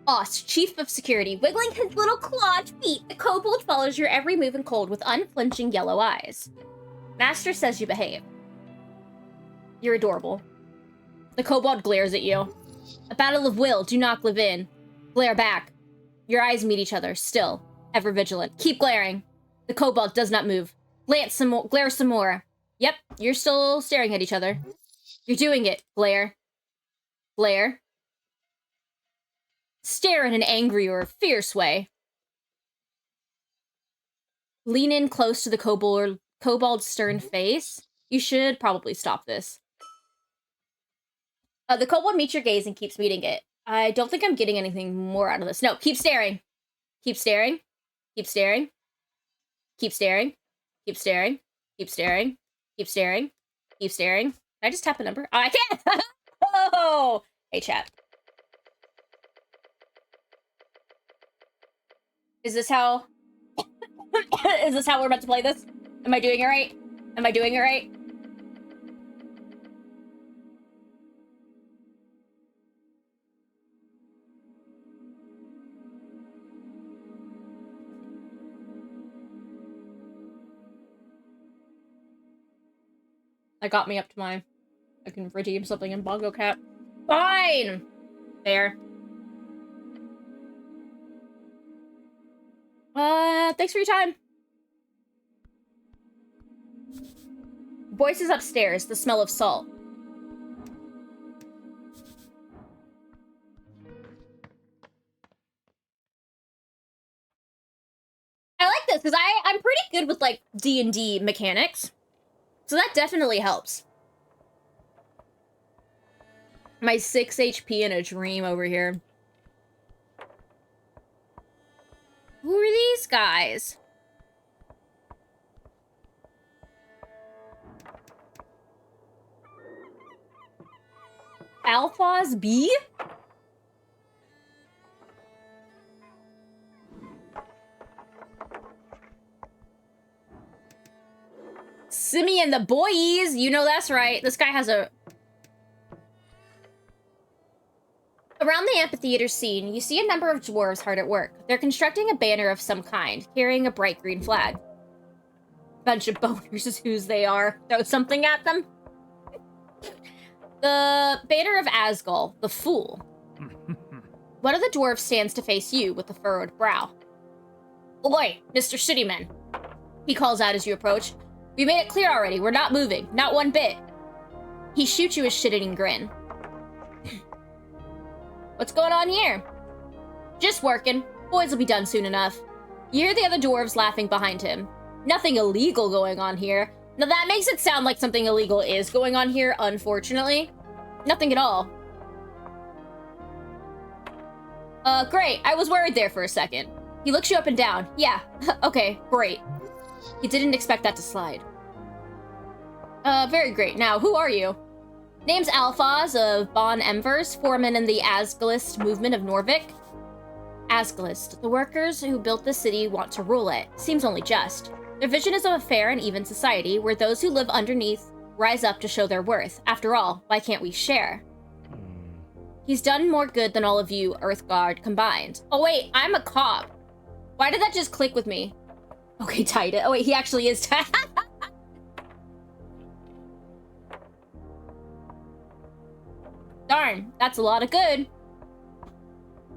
Ost, Chief of Security, wiggling his little clawed feet, the kobold follows your every move and cold with unflinching yellow eyes. Master says you behave. You're adorable. The kobold glares at you. A battle of will, do not give in. Glare back. Your eyes meet each other, still, ever vigilant. Keep glaring. The kobold does not move. Glare some more. Yep, you're still staring at each other. You're doing it. Glare. Glare. Stare in an angry or fierce way. Lean in close to the kobold's stern face. You should probably stop this. The kobold meets your gaze and keeps meeting it. I don't think I'm getting anything more out of this. No, keep staring. Keep staring. Keep staring. Keep staring. Keep staring. Keep staring. Keep staring. Keep staring. Can I just tap a number? Oh, I can't! Oh! Hey, chat. Is this how... Is this how we're about to play this? Am I doing it right? Am I doing it right? That got me up to my... I can redeem something in Bongo Cat. Fine! There. Thanks for your time. Voices upstairs, the smell of salt. I like this, because I'm pretty good with, like, D&D mechanics. So that definitely helps. My 6 HP in a dream over here. Who are these guys? Alphas B? Simi and the boys! You know that's right. This guy has a... Around the amphitheater scene, you see a number of dwarves hard at work. They're constructing a banner of some kind, carrying a bright green flag. Bunch of boners is whose they are. Throw something at them. The banner of Asgol, the Fool. One of the dwarves stands to face you with a furrowed brow. Oi, Mr. Cityman, he calls out as you approach. We made it clear already, we're not moving, not one bit. He shoots you a shit-eating grin. What's going on here? Just working. Boys will be done soon enough. You hear the other dwarves laughing behind him. Nothing illegal going on here. Now that makes it sound like something illegal is going on here, unfortunately. Nothing at all. Great. I was worried there for a second. He looks you up and down. Yeah, okay, great. He didn't expect that to slide. Very great. Now, who are you? Name's Alphas of Bon Embers, foreman in the Asgalist movement of Norvik. Asgalist, the workers who built the city want to rule it. Seems only just. Their vision is of a fair and even society where those who live underneath rise up to show their worth. After all, why can't we share? He's done more good than all of you, Earthguard, combined. Oh wait, I'm a cop. Why did that just click with me? Okay, tight. Oh wait, he actually is tight. Darn, that's a lot of good.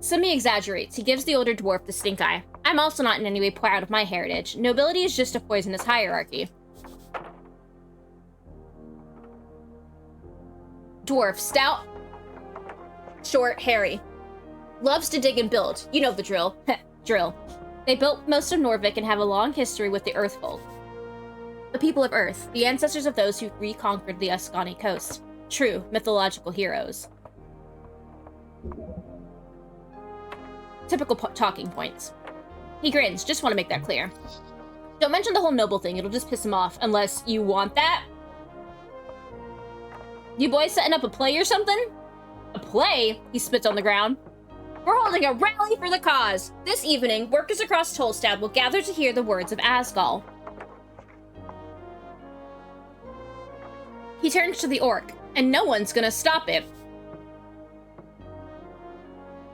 Simi exaggerates. He gives the older dwarf the stink eye. I'm also not in any way proud of my heritage. Nobility is just a poisonous hierarchy. Dwarf, stout, short, hairy. Loves to dig and build. You know the drill. Drill. They built most of Norvik and have a long history with the Earthfolk. The people of Earth, the ancestors of those who reconquered the Ascani coast. True, mythological heroes. typical talking points. He grins, just want to make that clear. Don't mention the whole noble thing, it'll just piss him off, unless you want that. You boys setting up a play or something? A play? He spits on the ground. We're holding a rally for the cause. This evening, workers across Tolstad will gather to hear the words of Asgal. He turns to the orc, and no one's gonna stop it.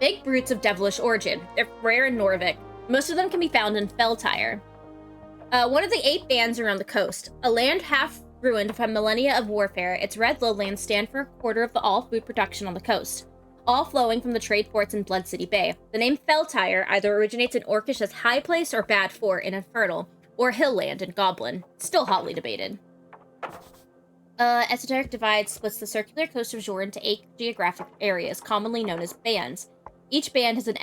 Big brutes of devilish origin. They're rare in Norvik. Most of them can be found in Feltire. One of the 8 bands around the coast. A land half ruined from millennia of warfare, its red lowlands stand for a quarter of all food production on the coast, all flowing from the trade ports in Blood City Bay. The name Feltire either originates in Orcish as High Place or Bad Fort in Infernal, or Hillland in Goblin. Still hotly debated. Esoteric Divide splits the circular coast of Jor into 8 geographic areas, commonly known as bands. Each band has an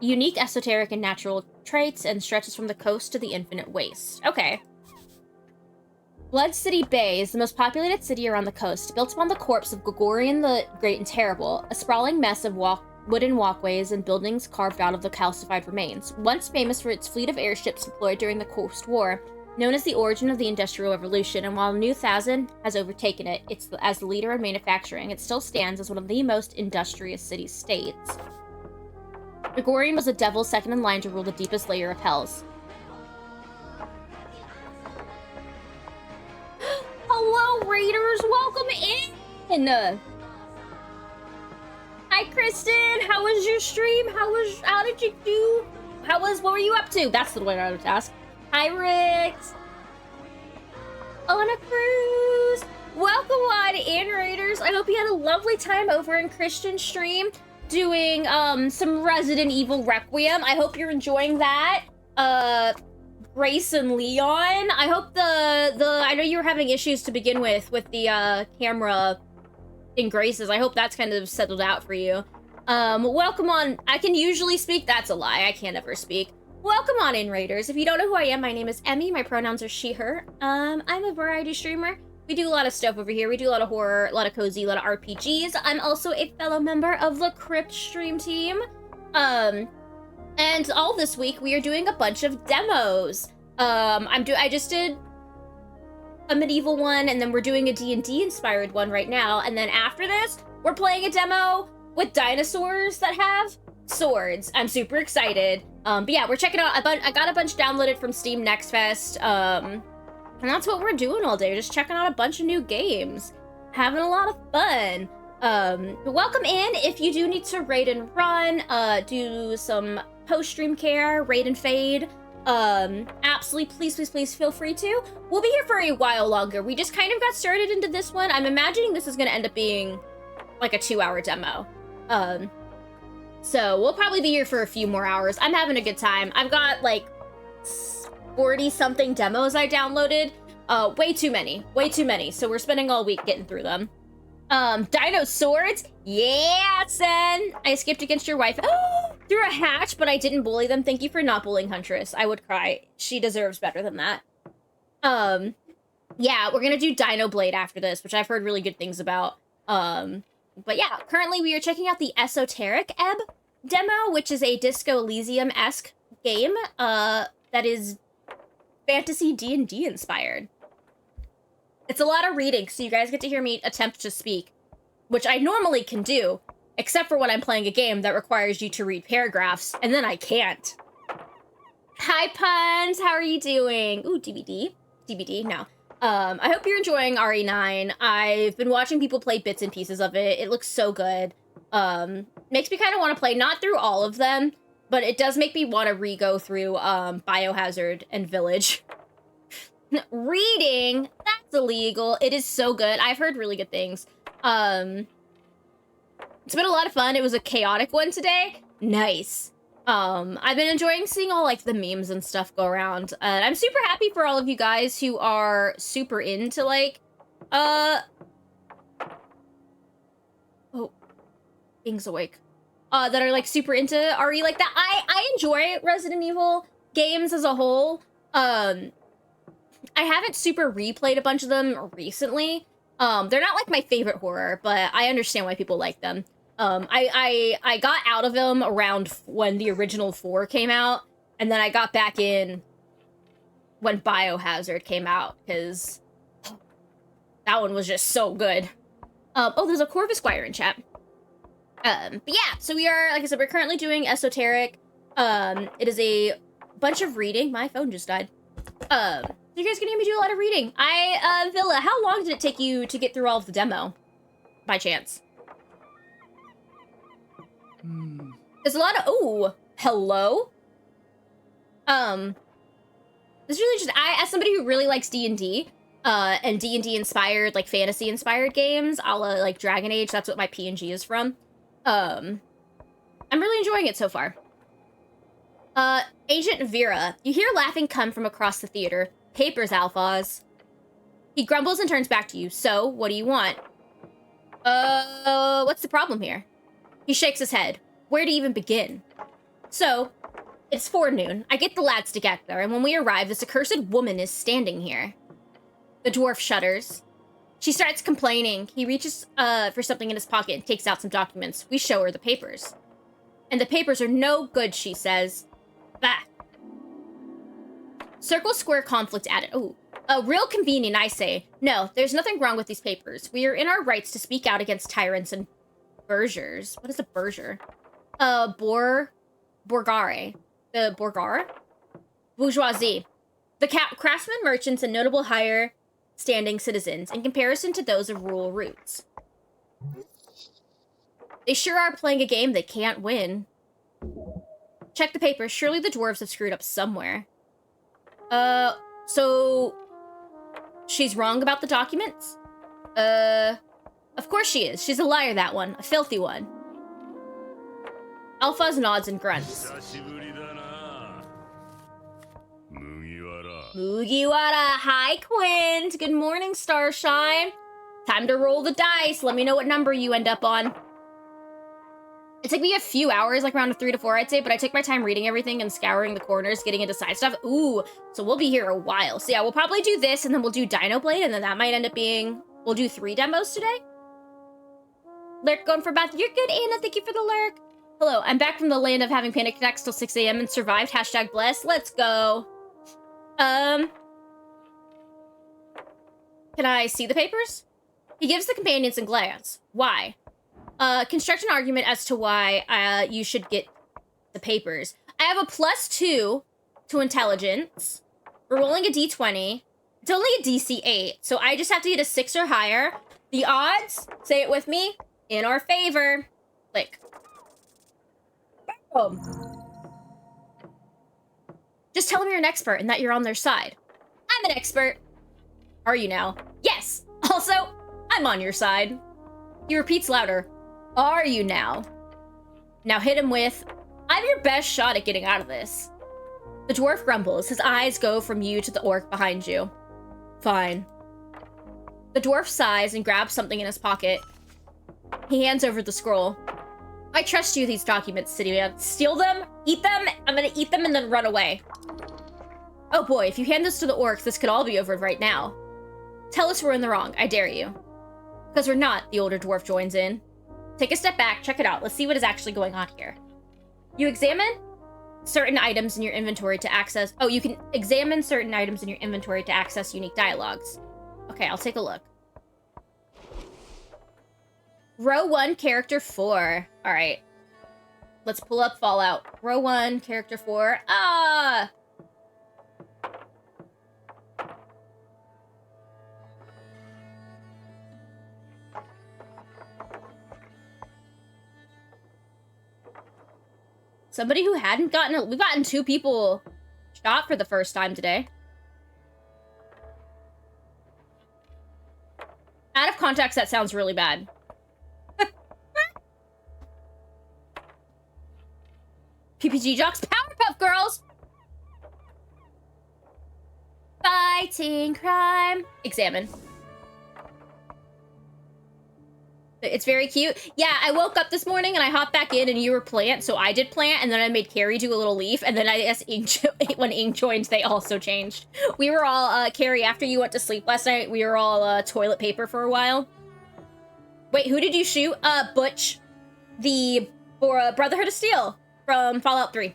unique esoteric and natural traits and stretches from the coast to the infinite waste. Okay. Blood City Bay is the most populated city around the coast, built upon the corpse of Gregorian the Great and Terrible, a sprawling mess of wooden walkways and buildings carved out of the calcified remains. Once famous for its fleet of airships deployed during the Coast War, known as the origin of the Industrial Revolution, and while New Thazin has overtaken it, as the leader in manufacturing, it still stands as one of the most industrious city-states. Gregorian was a devil second in line to rule the deepest layer of hells. Hello, Raiders! Welcome in! Hi, Kristen! How was your stream? How did you do? What were you up to? That's the way I would ask. Hi, Rix! On a cruise! Welcome on in, Raiders! I hope you had a lovely time over in Christian's stream doing, some Resident Evil Requiem. I hope you're enjoying that. Grace and Leon. I hope I know you were having issues to begin with the, camera in Grace's. I hope that's kind of settled out for you. Welcome on. I can usually speak. That's a lie. I can't ever speak. Welcome on in, Raiders. If you don't know who I am, my name is Emmy. My pronouns are she, her. I'm a variety streamer. We do a lot of stuff over here. We do a lot of horror, a lot of cozy, a lot of RPGs. I'm also a fellow member of the Crypt stream team. And all this week we are doing a bunch of demos. I just did a medieval one, and then we're doing a D&D inspired one right now. And then after this, we're playing a demo with dinosaurs that have swords. I'm super excited. But yeah, we're checking out I got a bunch downloaded from Steam Next Fest. And that's what we're doing all day, just checking out a bunch of new games, having a lot of fun. But welcome in. If you do need to raid and run, do some post-stream care, raid and fade, absolutely, please feel free to. We'll be here for a while longer. We just kind of got started into this one. I'm imagining this is gonna end up being like a 2-hour demo. So we'll probably be here for a few more hours. I'm having a good time. I've got like 40-something demos I downloaded. Way too many. So we're spending all week getting through them. Dino swords? Yeah, Sen! I skipped against your wife through a hatch, but I didn't bully them. Thank you for not bullying Huntress. I would cry. She deserves better than that. Yeah, we're gonna do Dino Blade after this, which I've heard really good things about. But yeah, currently we are checking out the Esoteric Ebb Demo, which is a Disco Elysium-esque game, that is fantasy D&D inspired. It's a lot of reading, so you guys get to hear me attempt to speak, which I normally can do, except for when I'm playing a game that requires you to read paragraphs, and then I can't. Hi, Puns! How are you doing? Ooh, DVD, no. I hope you're enjoying RE9. I've been watching people play bits and pieces of it. It looks so good. Makes me kind of want to play, not through all of them, but it does make me want to re-go through, Biohazard and Village. Reading? That's illegal. It is so good. I've heard really good things. It's been a lot of fun. It was a chaotic one today. Nice. I've been enjoying seeing all, like, the memes and stuff go around. And I'm super happy for all of you guys who are super into, like, oh, Bing's awake. That are, like, super into RE like that. I enjoy Resident Evil games as a whole. I haven't super replayed a bunch of them recently. They're not, like, my favorite horror, but I understand why people like them. I got out of them around when the original 4 came out, and then I got back in when Biohazard came out, because that one was just so good. Oh, there's a Corvus Squire in chat. But yeah, so we are, like I said, we're currently doing Esoteric. It is a bunch of reading. My phone just died. So you guys can hear me do a lot of reading. Villa, how long did it take you to get through all of the demo, by chance? There's a lot of, oh, hello? This is really just, as somebody who really likes D&D, and D&D inspired, like, fantasy inspired games, a la, like, Dragon Age, that's what my PNG is from. I'm really enjoying it so far. Agent Vera, you hear laughing come from across the theater. Papers, Alphas. He grumbles and turns back to you. So, what do you want? What's the problem here? He shakes his head. Where to even begin? So, it's forenoon. I get the lads together, and when we arrive, this accursed woman is standing here. The dwarf shudders. She starts complaining. He reaches, for something in his pocket and takes out some documents. We show her the papers. And the papers are no good, she says. Bah. Circle square conflict added. Oh, real convenient, I say. No, there's nothing wrong with these papers. We are in our rights to speak out against tyrants and burghers. What is a burgher? Borgare. The Borgare? Bourgeoisie. The craftsmen, merchants, and notable higher standing citizens in comparison to those of rural roots. They sure are playing a game they can't win. Check the papers. Surely the dwarves have screwed up somewhere. So she's wrong about the documents? Of course she is. She's a liar, that one. A filthy one. Alphas nods and grunts. Mugiwara. Hi, Quint. Good morning, Starshine. Time to roll the dice. Let me know what number you end up on. It took me a few hours, like around 3 to 4, I'd say, but I took my time reading everything and scouring the corners, getting into side stuff. Ooh, so we'll be here a while. So yeah, we'll probably do this, and then we'll do Dino Blade, and then that might end up being... We'll do 3 demos today. Lurk going for bath. You're good, Anna. Thank you for the lurk. Hello, I'm back from the land of having panic attacks till 6 a.m. and survived. Hashtag bless. Let's go. Can I see the papers? He gives the companions a glance. Why? Construct an argument as to why you should get the papers. I have a +2 to intelligence. We're rolling a d20. It's only a DC 8, so I just have to get a 6 or higher. The odds, say it with me, in our favor. Click. Boom. Just tell them you're an expert and that you're on their side. I'm an expert. Are you now? Yes. Also, I'm on your side. He repeats louder. Are you now? Now hit him with, I'm your best shot at getting out of this. The dwarf grumbles. His eyes go from you to the orc behind you. Fine. The dwarf sighs and grabs something in his pocket. He hands over the scroll. I trust you, these documents, city man. Steal them, eat them, I'm gonna eat them and then run away. Oh boy, if you hand this to the orcs, this could all be over right now. Tell us we're in the wrong, I dare you. Because we're not, the older dwarf joins in. Take a step back, check it out, let's see what is actually going on here. You examine certain items in your inventory to access... Oh, you can examine certain items in your inventory to access unique dialogues. Okay, I'll take a look. Row 1, character 4. Alright. Let's pull up Fallout. Row 1, character 4. Ah! Somebody who hadn't gotten... We've gotten 2 people shot for the first time today. Out of context, that sounds really bad. PPG Jocks, Powerpuff Girls! Fighting crime. Examine. It's very cute. Yeah, I woke up this morning and I hopped back in and you were plant, so I did plant, and then I made Carrie do a little leaf, and then I guess when Ink joined, they also changed. We were all, Carrie, after you went to sleep last night, we were all, toilet paper for a while. Wait, who did you shoot? Butch. the Brotherhood of Steel from Fallout 3.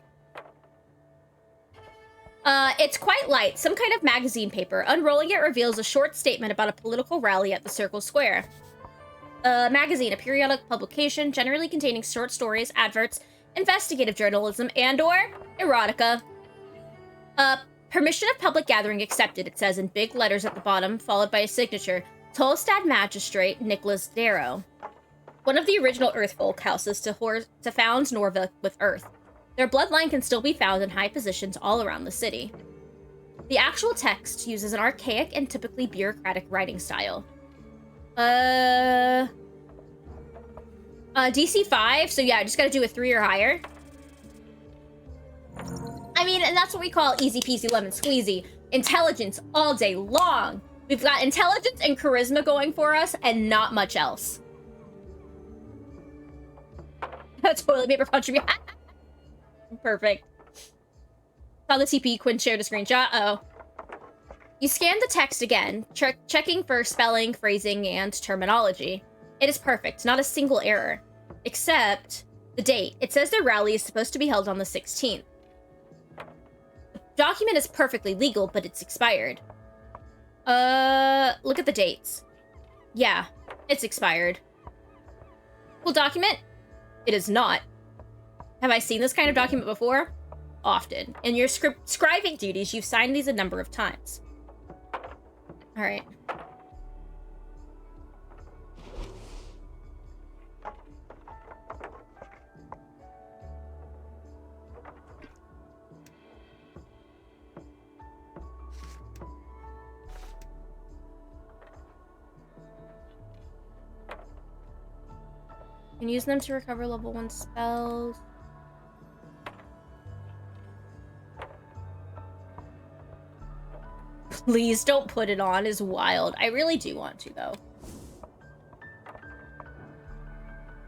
It's quite light, some kind of magazine paper. Unrolling it reveals a short statement about a political rally at the Circle Square. Magazine, a periodic publication generally containing short stories, adverts, investigative journalism, and/or erotica. Permission of public gathering accepted, it says in big letters at the bottom, followed by a signature. Tolstad Magistrate Nicholas Darrow. One of the original Earthfolk houses to found Norvik with Earth. Their bloodline can still be found in high positions all around the city. The actual text uses an archaic and typically bureaucratic writing style. DC 5, so yeah, I just gotta do a 3 or higher. I mean, and that's what we call easy peasy lemon squeezy. Intelligence all day long. We've got intelligence and charisma going for us, and not much else. Toilet paper punch me. Perfect. Saw the TP, Quinn shared a screenshot. Oh. You scan the text again, checking for spelling, phrasing, and terminology. It is perfect, not a single error. Except the date. It says their rally is supposed to be held on the 16th. The document is perfectly legal, but it's expired. Look at the dates. Yeah, it's expired. Cool document? It is not. Have I seen this kind of document before? Often. In your scribing duties, you've signed these a number of times. Alright. You can use them to recover level 1 spells. Please don't put it on is wild. I really do want to, though.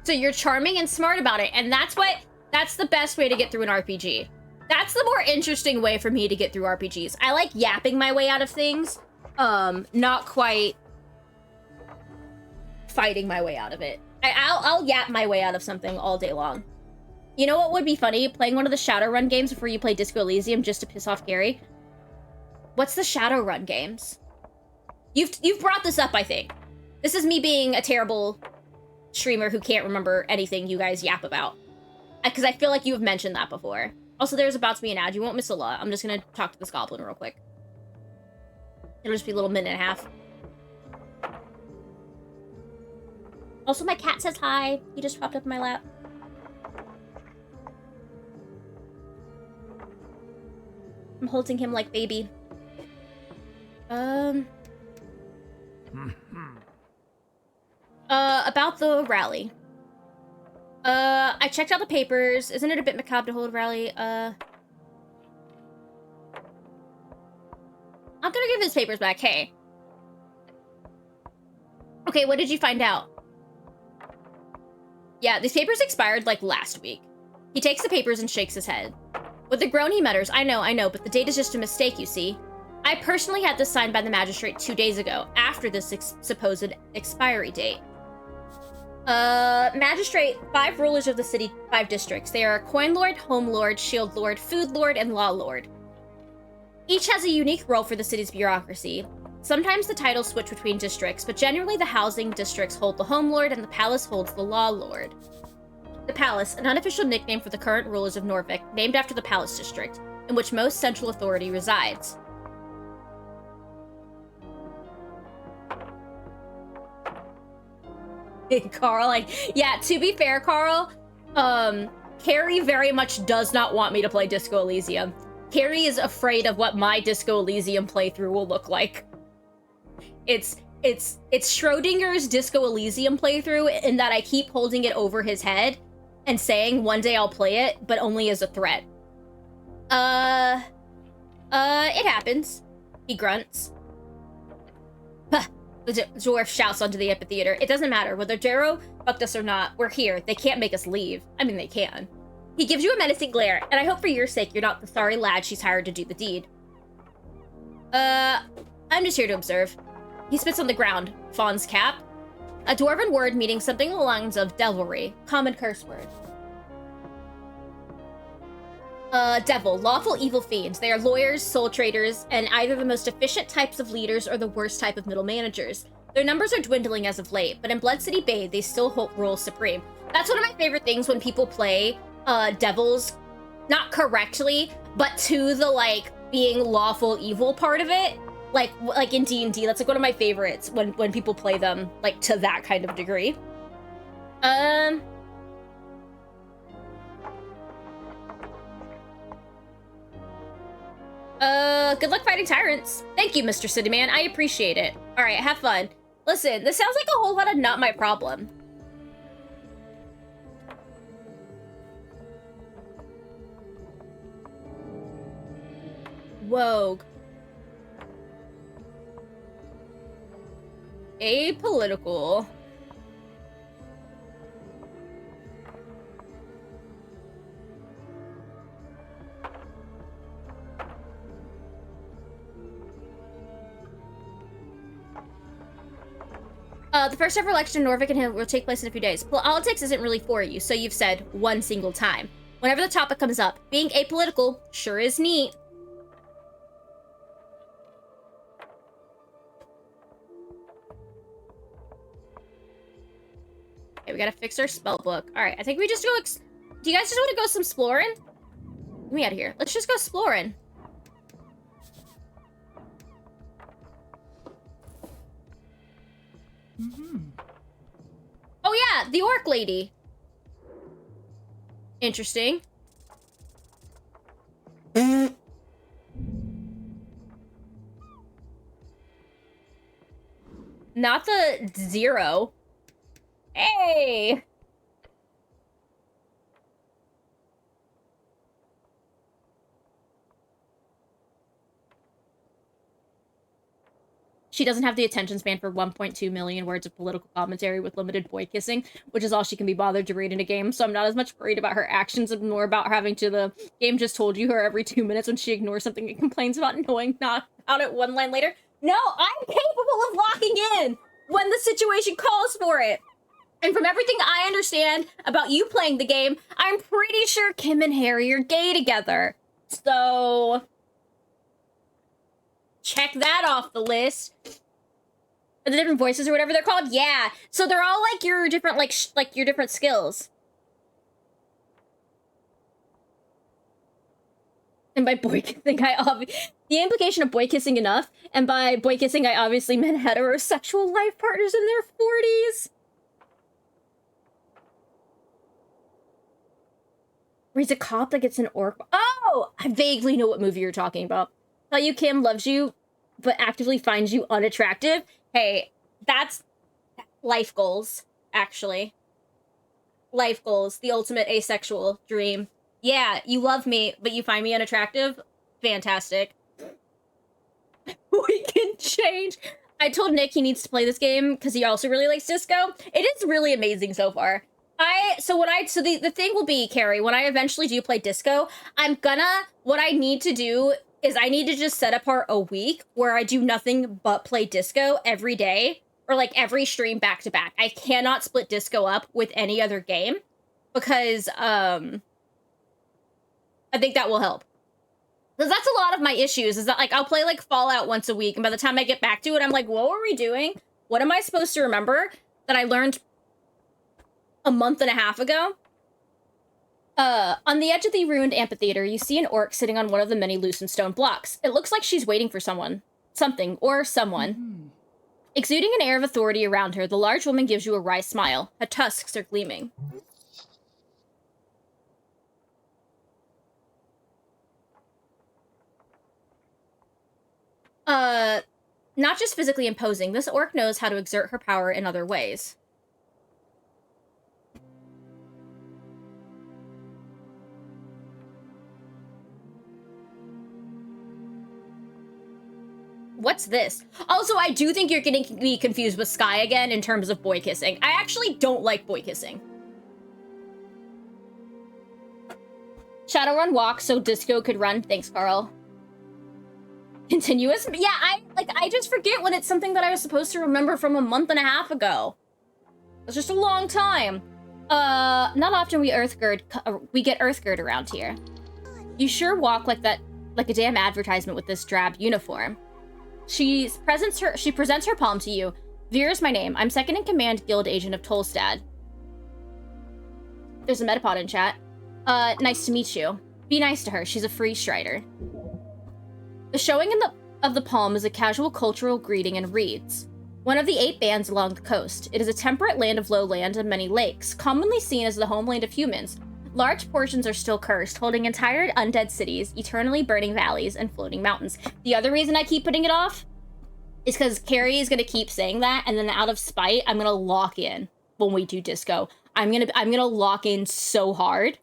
So you're charming and smart about it, and that's the best way to get through an RPG. That's the more interesting way for me to get through RPGs. I like yapping my way out of things, not quite fighting my way out of it. I'll yap my way out of something all day long. You know what would be funny? Playing one of the Shadowrun games before you play Disco Elysium just to piss off Gary. What's the Shadowrun games? You've brought this up, I think. This is me being a terrible streamer who can't remember anything you guys yap about. Because I feel like you have mentioned that before. Also, there's about to be an ad. You won't miss a lot. I'm just gonna talk to this goblin real quick. It'll just be a little minute and a half. Also, my cat says hi. He just popped up in my lap. I'm holding him like baby. About the rally. I checked out the papers. Isn't it a bit macabre to hold a rally? I'm gonna give his papers back, hey. Okay, what did you find out? Yeah, these papers expired, like, last week. He takes the papers and shakes his head. With a groan, he mutters, I know, but the date is just a mistake, you see. I personally had this signed by the magistrate 2 days ago, after this supposed expiry date. Magistrate, 5 rulers of the city, 5 districts. They are Coin Lord, Home Lord, Shield Lord, Food Lord, and Law Lord. Each has a unique role for the city's bureaucracy. Sometimes the titles switch between districts, but generally the housing districts hold the Home Lord and the Palace holds the Law Lord. The Palace, an unofficial nickname for the current rulers of Norvik, named after the Palace District, in which most central authority resides. Carl, yeah, to be fair, Carl, Carrie very much does not want me to play Disco Elysium. Carrie is afraid of what my Disco Elysium playthrough will look like. It's Schrodinger's Disco Elysium playthrough in that I keep holding it over his head and saying one day I'll play it, but only as a threat. It happens. He grunts. The dwarf shouts onto the amphitheater. It doesn't matter whether Darrow fucked us or not. We're here. They can't make us leave. I mean, they can. He gives you a menacing glare, and I hope for your sake you're not the sorry lad she's hired to do the deed. I'm just here to observe. He spits on the ground. Fawn's cap. A dwarven word meaning something along the lines of devilry. Common curse word. Devil, lawful evil fiends. They are lawyers, soul traders, and either the most efficient types of leaders or the worst type of middle managers. Their numbers are dwindling as of late, but in Blood City Bay, they still rule supreme. That's one of my favorite things when people play devils, not correctly, but to the, like, being lawful evil part of it. Like in D&D, that's like one of my favorites when people play them, like, to that kind of degree. Good luck fighting tyrants. Thank you, Mr. Cityman. I appreciate it. All right, have fun. Listen, this sounds like a whole lot of not my problem. Whoa. Apolitical. The first ever election in Norvik and Hill will take place in a few days. Politics isn't really for you, so you've said one single time. Whenever the topic comes up, being apolitical sure is neat. Okay, we gotta fix our spell book. All right, I think we just go. Do you guys just want to go some exploring? Get me out of here. Let's just go exploring. Oh yeah, the orc lady. Interesting. Not the 0. Hey! She doesn't have the attention span for 1.2 million words of political commentary with limited boy kissing, which is all she can be bothered to read in a game, so I'm not as much worried about her actions and more about having to the game just told you her every 2 minutes when she ignores something and complains about knowing not about it one line later. No, I'm capable of locking in when the situation calls for it. And from everything I understand about you playing the game, I'm pretty sure Kim and Harry are gay together. So check that off the list. The different voices or whatever they're called? Yeah. So they're all like your different, like your different skills. And by boy kissing, the implication of boy kissing enough, and by boy kissing, I obviously meant heterosexual life partners in their 40s. He's a cop that gets an orc. Oh! I vaguely know what movie you're talking about. Tell you Kim loves you, but actively finds you unattractive. Hey, that's life goals, actually. Life goals, the ultimate asexual dream. Yeah, you love me, but you find me unattractive? Fantastic. We can change. I told Nick he needs to play this game because he also really likes Disco. It is really amazing so far. The thing will be, Carrie, when I eventually do play Disco, what I need to do is I need to just set apart a week where I do nothing but play Disco every day, or like every stream back to back. I cannot split Disco up with any other game because, I think that will help. Because that's a lot of my issues, is that, like, I'll play, like, Fallout once a week, and by the time I get back to it, I'm like, what were we doing? What am I supposed to remember that I learned a month and a half ago? On the edge of the ruined amphitheater, you see an orc sitting on one of the many loosened stone blocks. It looks like she's waiting for someone. Something. Or someone. Mm-hmm. Exuding an air of authority around her, the large woman gives you a wry smile. Her tusks are gleaming. Not just physically imposing, this orc knows how to exert her power in other ways. What's this? Also, I do think you're getting me confused with Sky again in terms of boy kissing. I actually don't like boy kissing. Shadowrun walk so Disco could run. Thanks, Carl. Continuous? Yeah, I just forget when it's something that I was supposed to remember from a month and a half ago. It's just a long time. Not often we get Earthgird around here. You sure walk like a damn advertisement with this drab uniform. She presents her palm to you. Veer is my name. I'm second in command guild agent of Tolstad. There's a Metapod in chat. Nice to meet you. Be nice to her. She's a free strider. The showing of the palm is a casual cultural greeting and reads, one of the 8 bands along the coast. It is a temperate land of lowland and many lakes, commonly seen as the homeland of humans. Large portions are still cursed, holding entire undead cities, eternally burning valleys, and floating mountains. The other reason I keep putting it off is because Carrie is gonna keep saying that, and then out of spite, I'm gonna lock in when we do disco. I'm gonna lock in so hard.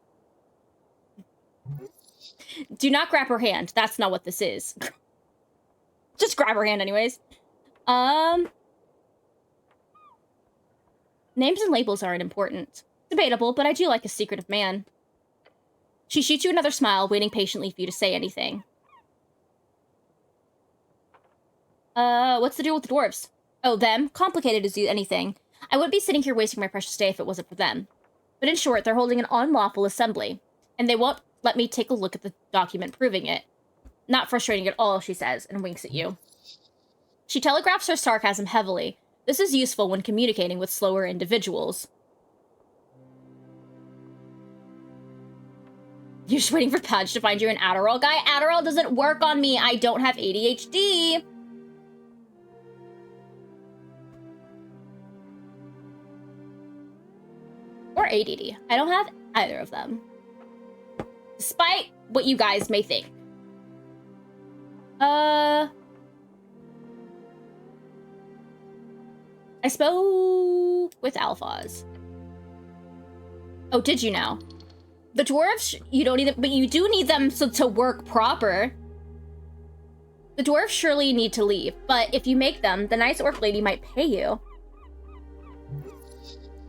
Do not grab her hand. That's not what this is. Just grab her hand anyways. Names and labels aren't important. Debatable, but I do like a secretive man. She shoots you another smile, waiting patiently for you to say anything. What's the deal with the dwarves? Oh, them? Complicated as anything. I wouldn't be sitting here wasting my precious day if it wasn't for them. But in short, they're holding an unlawful assembly, and they won't let me take a look at the document proving it. Not frustrating at all, she says, and winks at you. She telegraphs her sarcasm heavily. This is useful when communicating with slower individuals. You're just waiting for Padge to find you an Adderall guy? Adderall doesn't work on me. I don't have ADHD. Or ADD. I don't have either of them. Despite what you guys may think. I spoke with Alphas. Oh, did you now? The dwarves, you don't need them, but you do need them to work proper. The dwarves surely need to leave, but if you make them, the nice orc lady might pay you.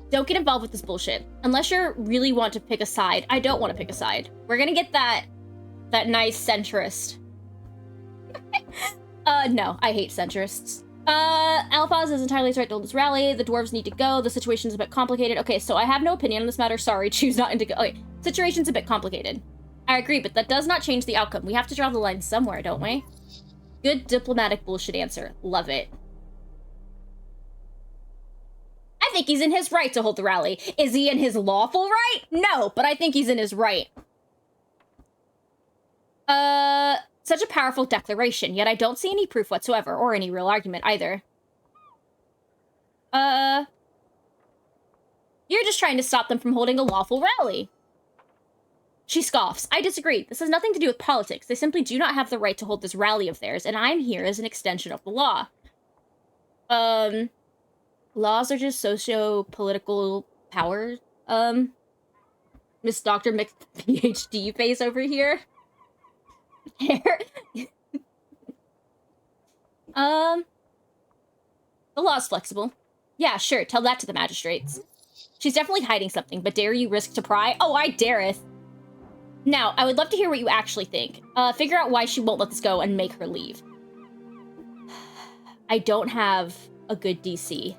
Don't get involved with this bullshit. Unless you really want to pick a side. I don't want to pick a side. We're gonna get that nice centrist. No, I hate centrists. Alphaz is entirely right to hold this rally. The dwarves need to go. The situation's a bit complicated. Okay, so I have no opinion on this matter. Sorry, choose not to go. Okay, situation's a bit complicated. I agree, but that does not change the outcome. We have to draw the line somewhere, don't we? Good diplomatic bullshit answer. Love it. I think he's in his right to hold the rally. Is he in his lawful right? No, but I think he's in his right. Such a powerful declaration, yet I don't see any proof whatsoever, or any real argument either. You're just trying to stop them from holding a lawful rally. She scoffs. I disagree. This has nothing to do with politics. They simply do not have the right to hold this rally of theirs, and I'm here as an extension of the law. Laws are just socio-political power. Miss Dr. PhD face over here. The law's flexible. Yeah, sure, tell that to the magistrates. She's definitely hiding something, but dare you risk to pry? Oh, I dareth. Now, I would love to hear what you actually think. Figure out why she won't let this go and make her leave. I don't have a good DC.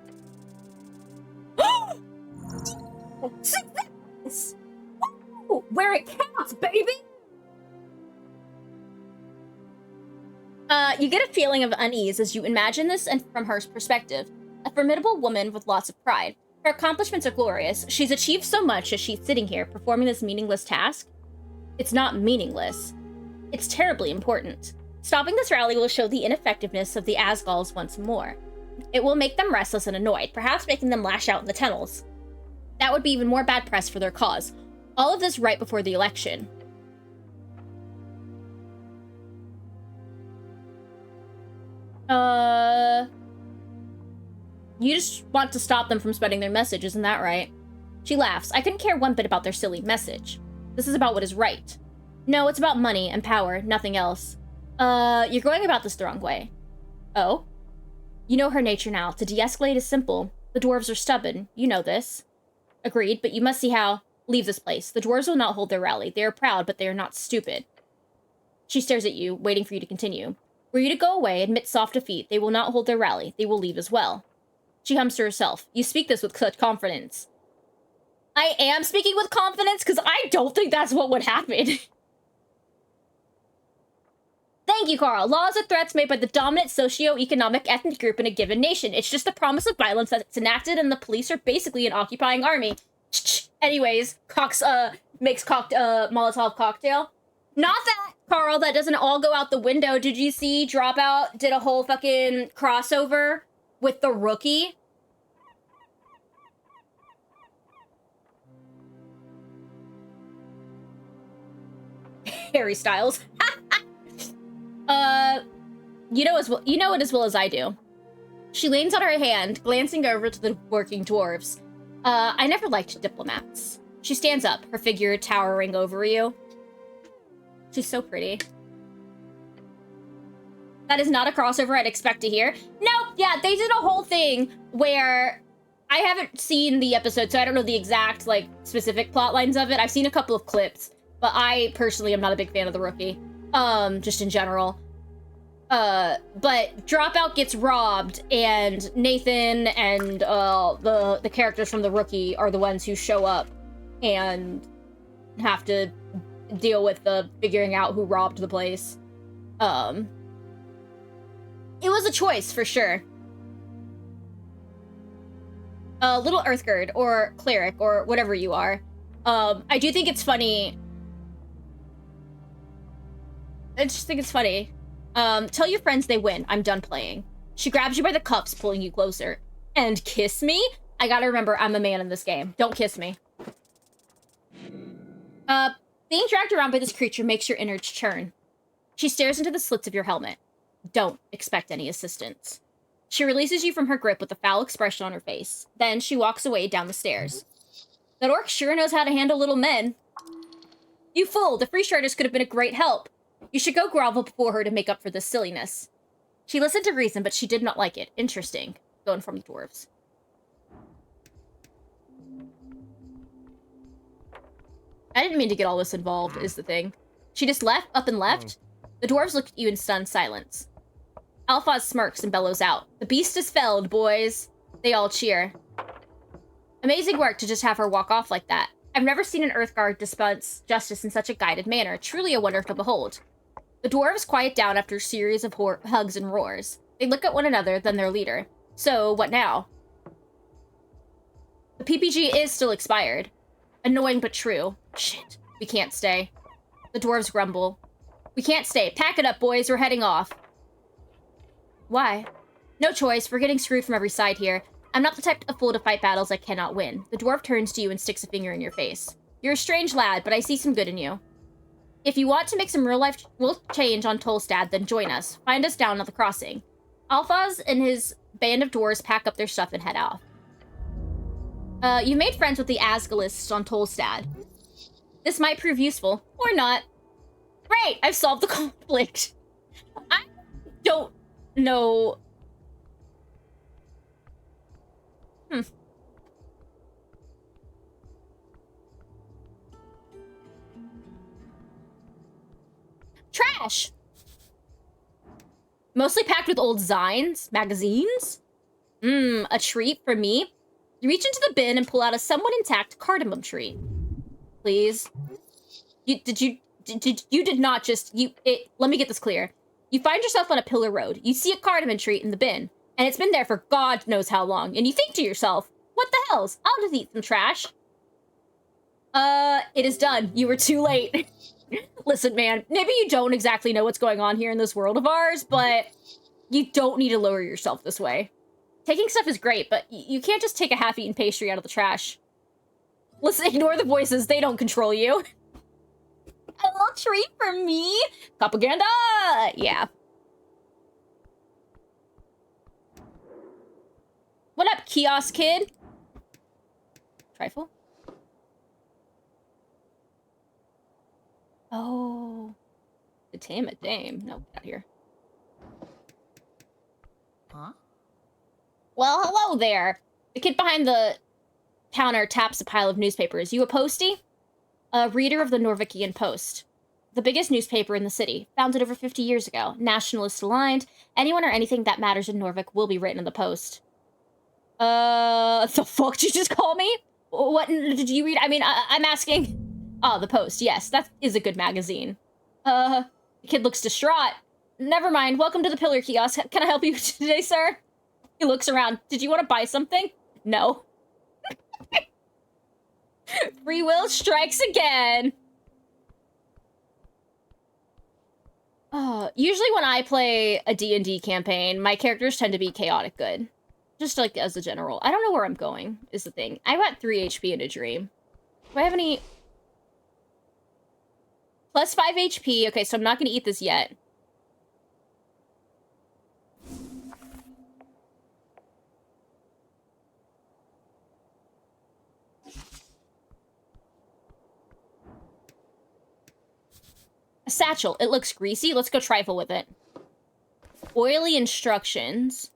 Success! Where it counts, baby! You get a feeling of unease as you imagine this and from her perspective. A formidable woman with lots of pride. Her accomplishments are glorious. She's achieved so much as she's sitting here performing this meaningless task. It's not meaningless. It's terribly important. Stopping this rally will show the ineffectiveness of the Asgals once more. It will make them restless and annoyed, perhaps making them lash out in the tunnels. That would be even more bad press for their cause. All of this right before the election. You just want to stop them from spreading their message, isn't that right? She laughs. I couldn't care one bit about their silly message. This is about what is right. No, it's about money and power, nothing else. You're going about this the wrong way. Oh? You know her nature now. To de-escalate is simple. The dwarves are stubborn. You know this. Agreed, but you must see how... Leave this place. The dwarves will not hold their rally. They are proud, but they are not stupid. She stares at you, waiting for you to continue. Were you to go away, admit soft defeat, they will not hold their rally. They will leave as well. She hums to herself. You speak this with such confidence. I am speaking with confidence because I don't think that's what would happen. Thank you, Carl. Laws are threats made by the dominant socio-economic ethnic group in a given nation. It's just the promise of violence that's enacted, and the police are basically an occupying army. Anyways, Cox makes Molotov cocktail. Not that, Carl, that doesn't all go out the window. Did you see Dropout did a whole fucking crossover with the Rookie? Harry Styles. You know it as well as I do. She leans on her hand, glancing over to the working dwarves. I never liked diplomats. She stands up, her figure towering over you. She's so pretty. That is not a crossover I'd expect to hear. No, yeah, they did a whole thing where I haven't seen the episode, so I don't know the exact, like, specific plot lines of it. I've seen a couple of clips, but I personally am not a big fan of the Rookie. Just in general. But Dropout gets robbed, and Nathan and, the characters from the Rookie are the ones who show up and have to deal with the figuring out who robbed the place. It was a choice, for sure. Little Earthgird, or Cleric, or whatever you are. I do think it's funny. I just think it's funny. Tell your friends they win. I'm done playing. She grabs you by the cuffs, pulling you closer. And kiss me? I gotta remember, I'm a man in this game. Don't kiss me. Being dragged around by this creature makes your innards churn. She stares into the slits of your helmet. Don't expect any assistance. She releases you from her grip with a foul expression on her face. Then she walks away down the stairs. That orc sure knows how to handle little men. You fool! The free striders could have been a great help. You should go grovel before her to make up for this silliness. She listened to reason, but she did not like it. Interesting. Go inform the dwarves. I didn't mean to get all this involved, is the thing. She just up and left. The dwarves looked at you in stunned silence. Alphaz smirks and bellows out. The beast is felled, boys. They all cheer. Amazing work to just have her walk off like that. I've never seen an Earthguard dispense justice in such a guided manner. Truly a wonder to behold. The dwarves quiet down after a series of hugs and roars. They look at one another, then their leader. So, what now? The PPG is still expired. Annoying but true. Shit, we can't stay. The dwarves grumble. We can't stay. Pack it up, boys. We're heading off. Why? No choice. We're getting screwed from every side here. I'm not the type of fool to fight battles I cannot win. The dwarf turns to you and sticks a finger in your face. You're a strange lad, but I see some good in you. If you want to make some real change on Tolstad, then join us. Find us down at the crossing. Alphaz and his band of dwarves pack up their stuff and head off. You made friends with the Asgalists on Tolstad. This might prove useful, or not. Great, I've solved the conflict. I don't know. Trash! Mostly packed with old magazines? A treat for me? You reach into the bin and pull out a somewhat intact cardamom tree. Please. You did not just, let me get this clear. You find yourself on a pillar road. You see a cardamom tree in the bin, and it's been there for God knows how long, and you think to yourself, what the hells? I'll just eat some trash. It is done. You were too late. Listen, man, maybe you don't exactly know what's going on here in this world of ours, but you don't need to lower yourself this way. Taking stuff is great, but you can't just take a half-eaten pastry out of the trash. Listen, ignore the voices. They don't control you. A little treat for me? Propaganda! Yeah. What up, kiosk kid? Trifle? Oh. The tame it dame. No, get out here. Huh? Well, hello there. The kid behind the counter taps a pile of newspapers. You a postie? A reader of the Norvikian Post. The biggest newspaper in the city. Founded over 50 years ago. Nationalist aligned. Anyone or anything that matters in Norvik will be written in the Post. The fuck did you just call me? What did you read? I mean, I'm asking. Oh, the Post. Yes, that is a good magazine. The kid looks distraught. Never mind. Welcome to the Pillar Kiosk. Can I help you today, sir? He looks around. Did you want to buy something? No. Free will strikes again. Usually when I play a D&D campaign, my characters tend to be chaotic good. Just like as a general. I don't know where I'm going, is the thing. I got 3 HP in a dream. Do I have any... Plus 5 HP. Okay, so I'm not going to eat this yet. A satchel. It looks greasy. Let's go trifle with it. Oily instructions.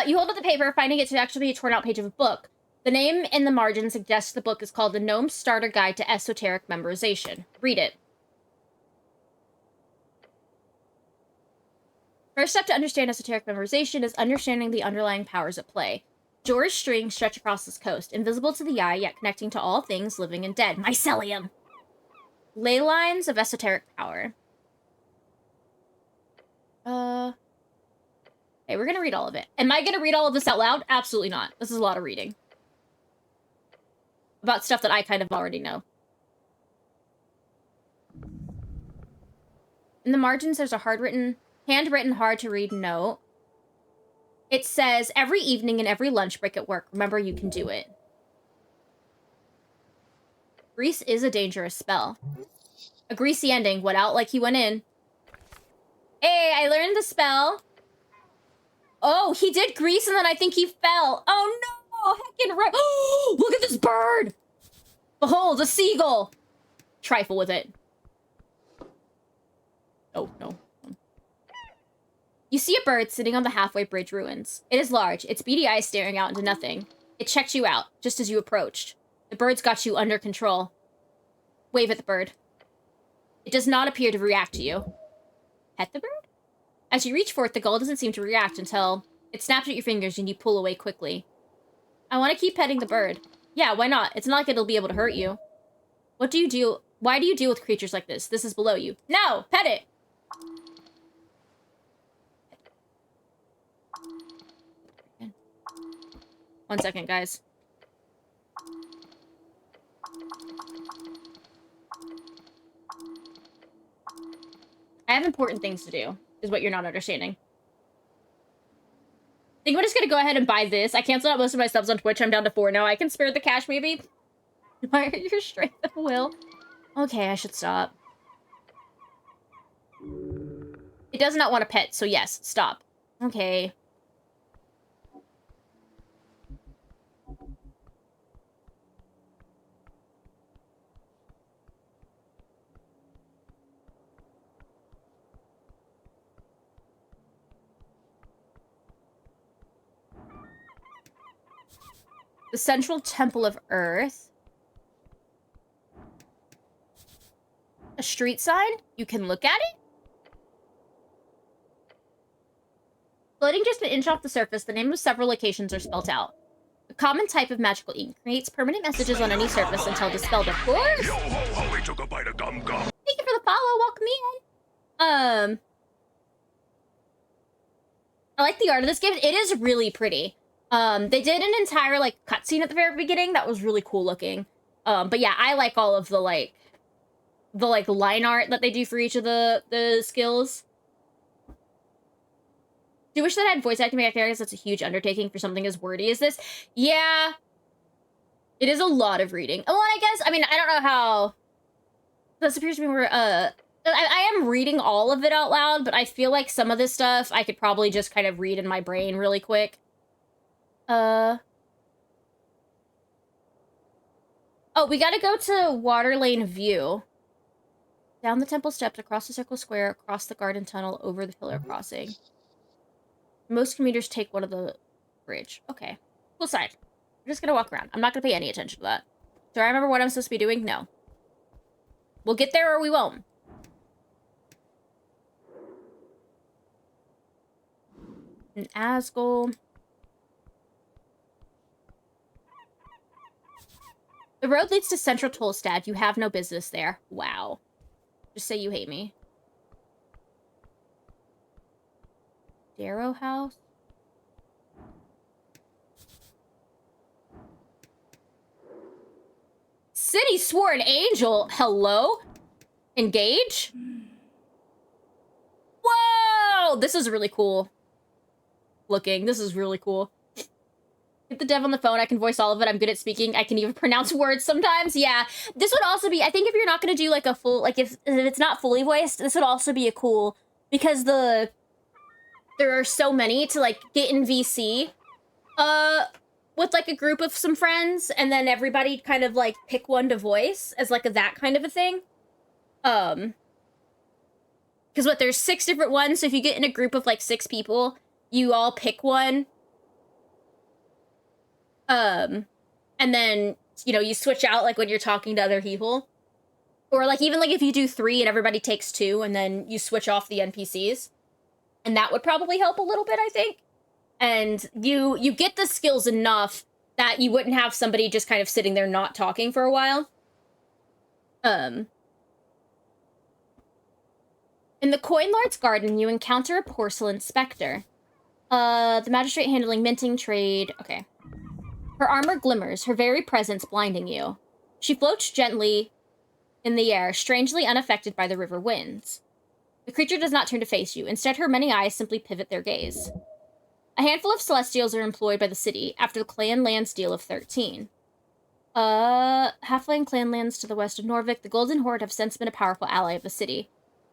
You hold up the paper, finding it to actually be a torn-out page of a book. The name in the margin suggests the book is called The Gnome Starter Guide to Esoteric Memorization. Read it. First step to understand esoteric memorization is understanding the underlying powers at play. Jor's strings stretch across this coast, invisible to the eye, yet connecting to all things living and dead. Mycelium! Ley lines of esoteric power. Okay, we're gonna read all of it. Am I gonna read all of this out loud? Absolutely not. This is a lot of reading. About stuff that I kind of already know. In the margins, there's a handwritten, hard-to-read note. It says, every evening and every lunch break at work, remember you can do it. Grease is a dangerous spell. A greasy ending, went out like he went in. Hey, I learned the spell. Oh, he did grease and then I think he fell. Oh no, heckin' right. Oh, look at this bird. Behold, a seagull. Trifle with it. Oh, no. You see a bird sitting on the halfway bridge ruins. It is large, its beady eyes staring out into nothing. It checked you out, just as you approached. The bird's got you under control. Wave at the bird. It does not appear to react to you. Pet the bird? As you reach for it, the gull doesn't seem to react until it snaps at your fingers and you pull away quickly. I want to keep petting the bird. Yeah, why not? It's not like it'll be able to hurt you. What do you do? Why do you deal with creatures like this? This is below you. No! Pet it! 1 second, guys. I have important things to do, is what you're not understanding. I think I'm just gonna go ahead and buy this. I canceled out most of my subs on Twitch. I'm down to 4 now. I can spare the cash, maybe. Why are your strength of will? Okay, I should stop. It does not want a pet, so yes, stop. Okay. The Central Temple of Earth. A street sign? You can look at it? Floating just an inch off the surface, the name of several locations are spelled out. A common type of magical ink creates permanent messages on any surface until dispelled, of course. Thank you for the follow, welcome in. I like the art of this game. It is really pretty. They did an entire, like, cutscene at the very beginning that was really cool looking. But yeah, I like all of the line art that they do for each of the skills. Do you wish that I had voice acting my characters? That's a huge undertaking for something as wordy as this. Yeah. It is a lot of reading. Well, I guess, I mean, I don't know how... This appears to be more, I am reading all of it out loud, but I feel like some of this stuff I could probably just kind of read in my brain really quick. Oh, we gotta go to Water Lane View. Down the temple steps, across the circle square, across the garden tunnel, over the pillar crossing. Most commuters take one of the bridge. Okay. Cool side. We're just gonna walk around. I'm not gonna pay any attention to that. Do I remember what I'm supposed to be doing? No. We'll get there or we won't. An Asgol. The road leads to Central Tolstad. You have no business there. Wow. Just say you hate me. Darrow House? City Sworn Angel? Hello? Engage? Whoa! This is really cool. Looking. This is really cool. Get the dev on the phone. I can voice all of it. I'm good at speaking. I can even pronounce words sometimes. Yeah. This would also be, I think if you're not going to do like a full, like if it's not fully voiced, this would also be a cool, because there are so many to like get in VC, with like a group of some friends, and then everybody kind of like pick one to voice as like that kind of a thing. Because there's 6 different ones, so if you get in a group of like 6 people, you all pick one. And then, you know, you switch out, like, when you're talking to other people. Or, like, even, like, if you do 3 and everybody takes 2, and then you switch off the NPCs. And that would probably help a little bit, I think. And you get the skills enough that you wouldn't have somebody just kind of sitting there not talking for a while. In the Coin Lord's garden, you encounter a porcelain specter. The magistrate handling minting trade. Okay. Her armor glimmers, her very presence blinding you. She floats gently in the air, strangely unaffected by the river winds. The creature does not turn to face you. Instead, her many eyes simply pivot their gaze. A handful of Celestials are employed by the city after the clan lands deal of 13. Halfling clan lands to the west of Norvik. The Golden Horde have since been a powerful ally of the city.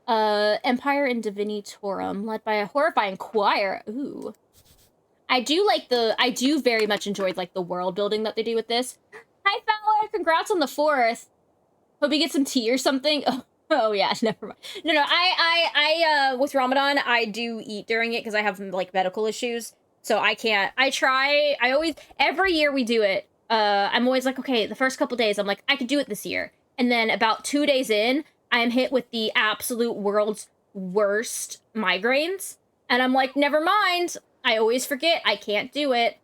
Empire in Divinitorum, led by a horrifying choir. Ooh. I do very much enjoy, like, the world building that they do with this. Hi, Fowler! Congrats on the 4th! Hope you get some tea or something. Oh yeah, never mind. No, I with Ramadan, I do eat during it because I have, like, medical issues. So I can't, every year we do it, I'm always like, okay, the first couple days, I'm like, I could do it this year. And then about 2 days in, I am hit with the absolute world's worst migraines. And I'm like, never mind. I always forget. I can't do it.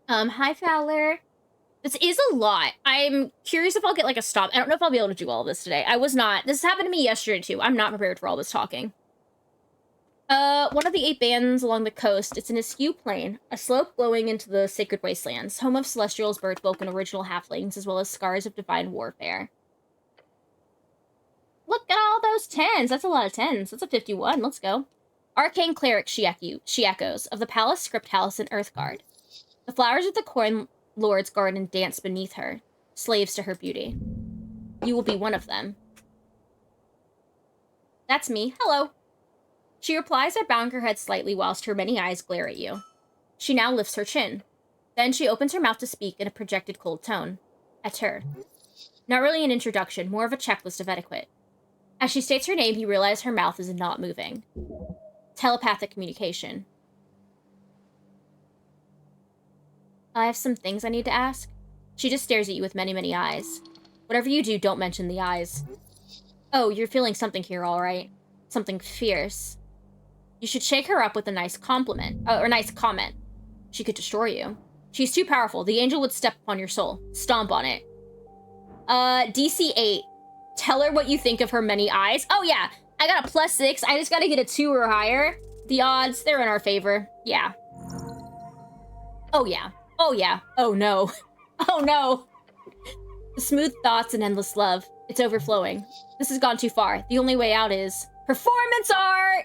Hi, Fowler. This is a lot. I'm curious if I'll get, like, a stop. I don't know if I'll be able to do all of this today. I was not. This happened to me yesterday, too. I'm not prepared for all this talking. One of the 8 bands along the coast. It's an askew plain, a slope glowing into the sacred wastelands, home of Celestials, Birchfolk, and original halflings, as well as scars of divine warfare. Look at all those 10s. That's a lot of 10s. That's a 51. Let's go. Arcane Cleric, she echoes, of the Palace Script House in Earthguard. The flowers of the Coin Lord's garden dance beneath her, slaves to her beauty. You will be one of them. That's me. Hello. She replies by bowing her head slightly whilst her many eyes glare at you. She now lifts her chin. Then she opens her mouth to speak in a projected cold tone. At her. Not really an introduction, more of a checklist of etiquette. As she states her name, you realize her mouth is not moving. Telepathic communication. I have some things I need to ask. She just stares at you with many, many eyes. Whatever you do, don't mention the eyes. Oh, you're feeling something here, all right. Something fierce. You should shake her up with a nice compliment, or nice comment. She could destroy you. She's too powerful. The angel would step upon your soul. Stomp on it. DC 8. Tell her what you think of her many eyes. Oh, yeah. I got a +6. I just gotta get a 2 or higher. The odds, they're in our favor. Yeah. Oh, yeah. Oh, yeah. Oh, no. Oh, no. The smooth thoughts and endless love. It's overflowing. This has gone too far. The only way out is... performance art!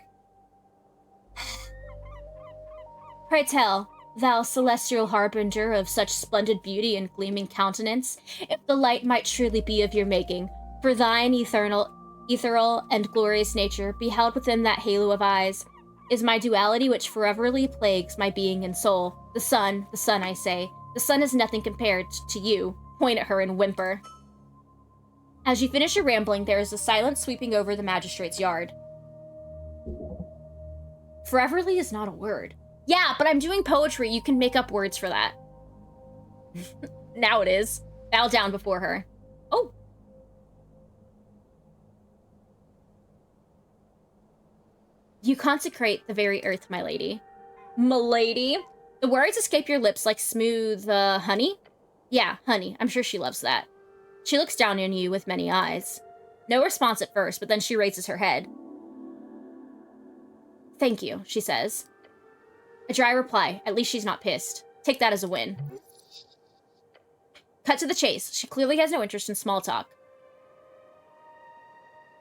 Pray tell, thou celestial harbinger of such splendid beauty and gleaming countenance, if the light might truly be of your making, for thine ethereal and glorious nature, beheld within that halo of eyes, is my duality which foreverly plagues my being and soul. The sun, I say. The sun is nothing compared to you. Point at her and whimper. As you finish your rambling, there is a silence sweeping over the magistrate's yard. Foreverly is not a word. Yeah, but I'm doing poetry. You can make up words for that. Now it is. Bow down before her. Oh. You consecrate the very earth, my lady. Milady. The words escape your lips like smooth, honey? Yeah, honey. I'm sure she loves that. She looks down on you with many eyes. No response at first, but then she raises her head. Thank you, she says. A dry reply. At least she's not pissed. Take that as a win. Cut to the chase. She clearly has no interest in small talk.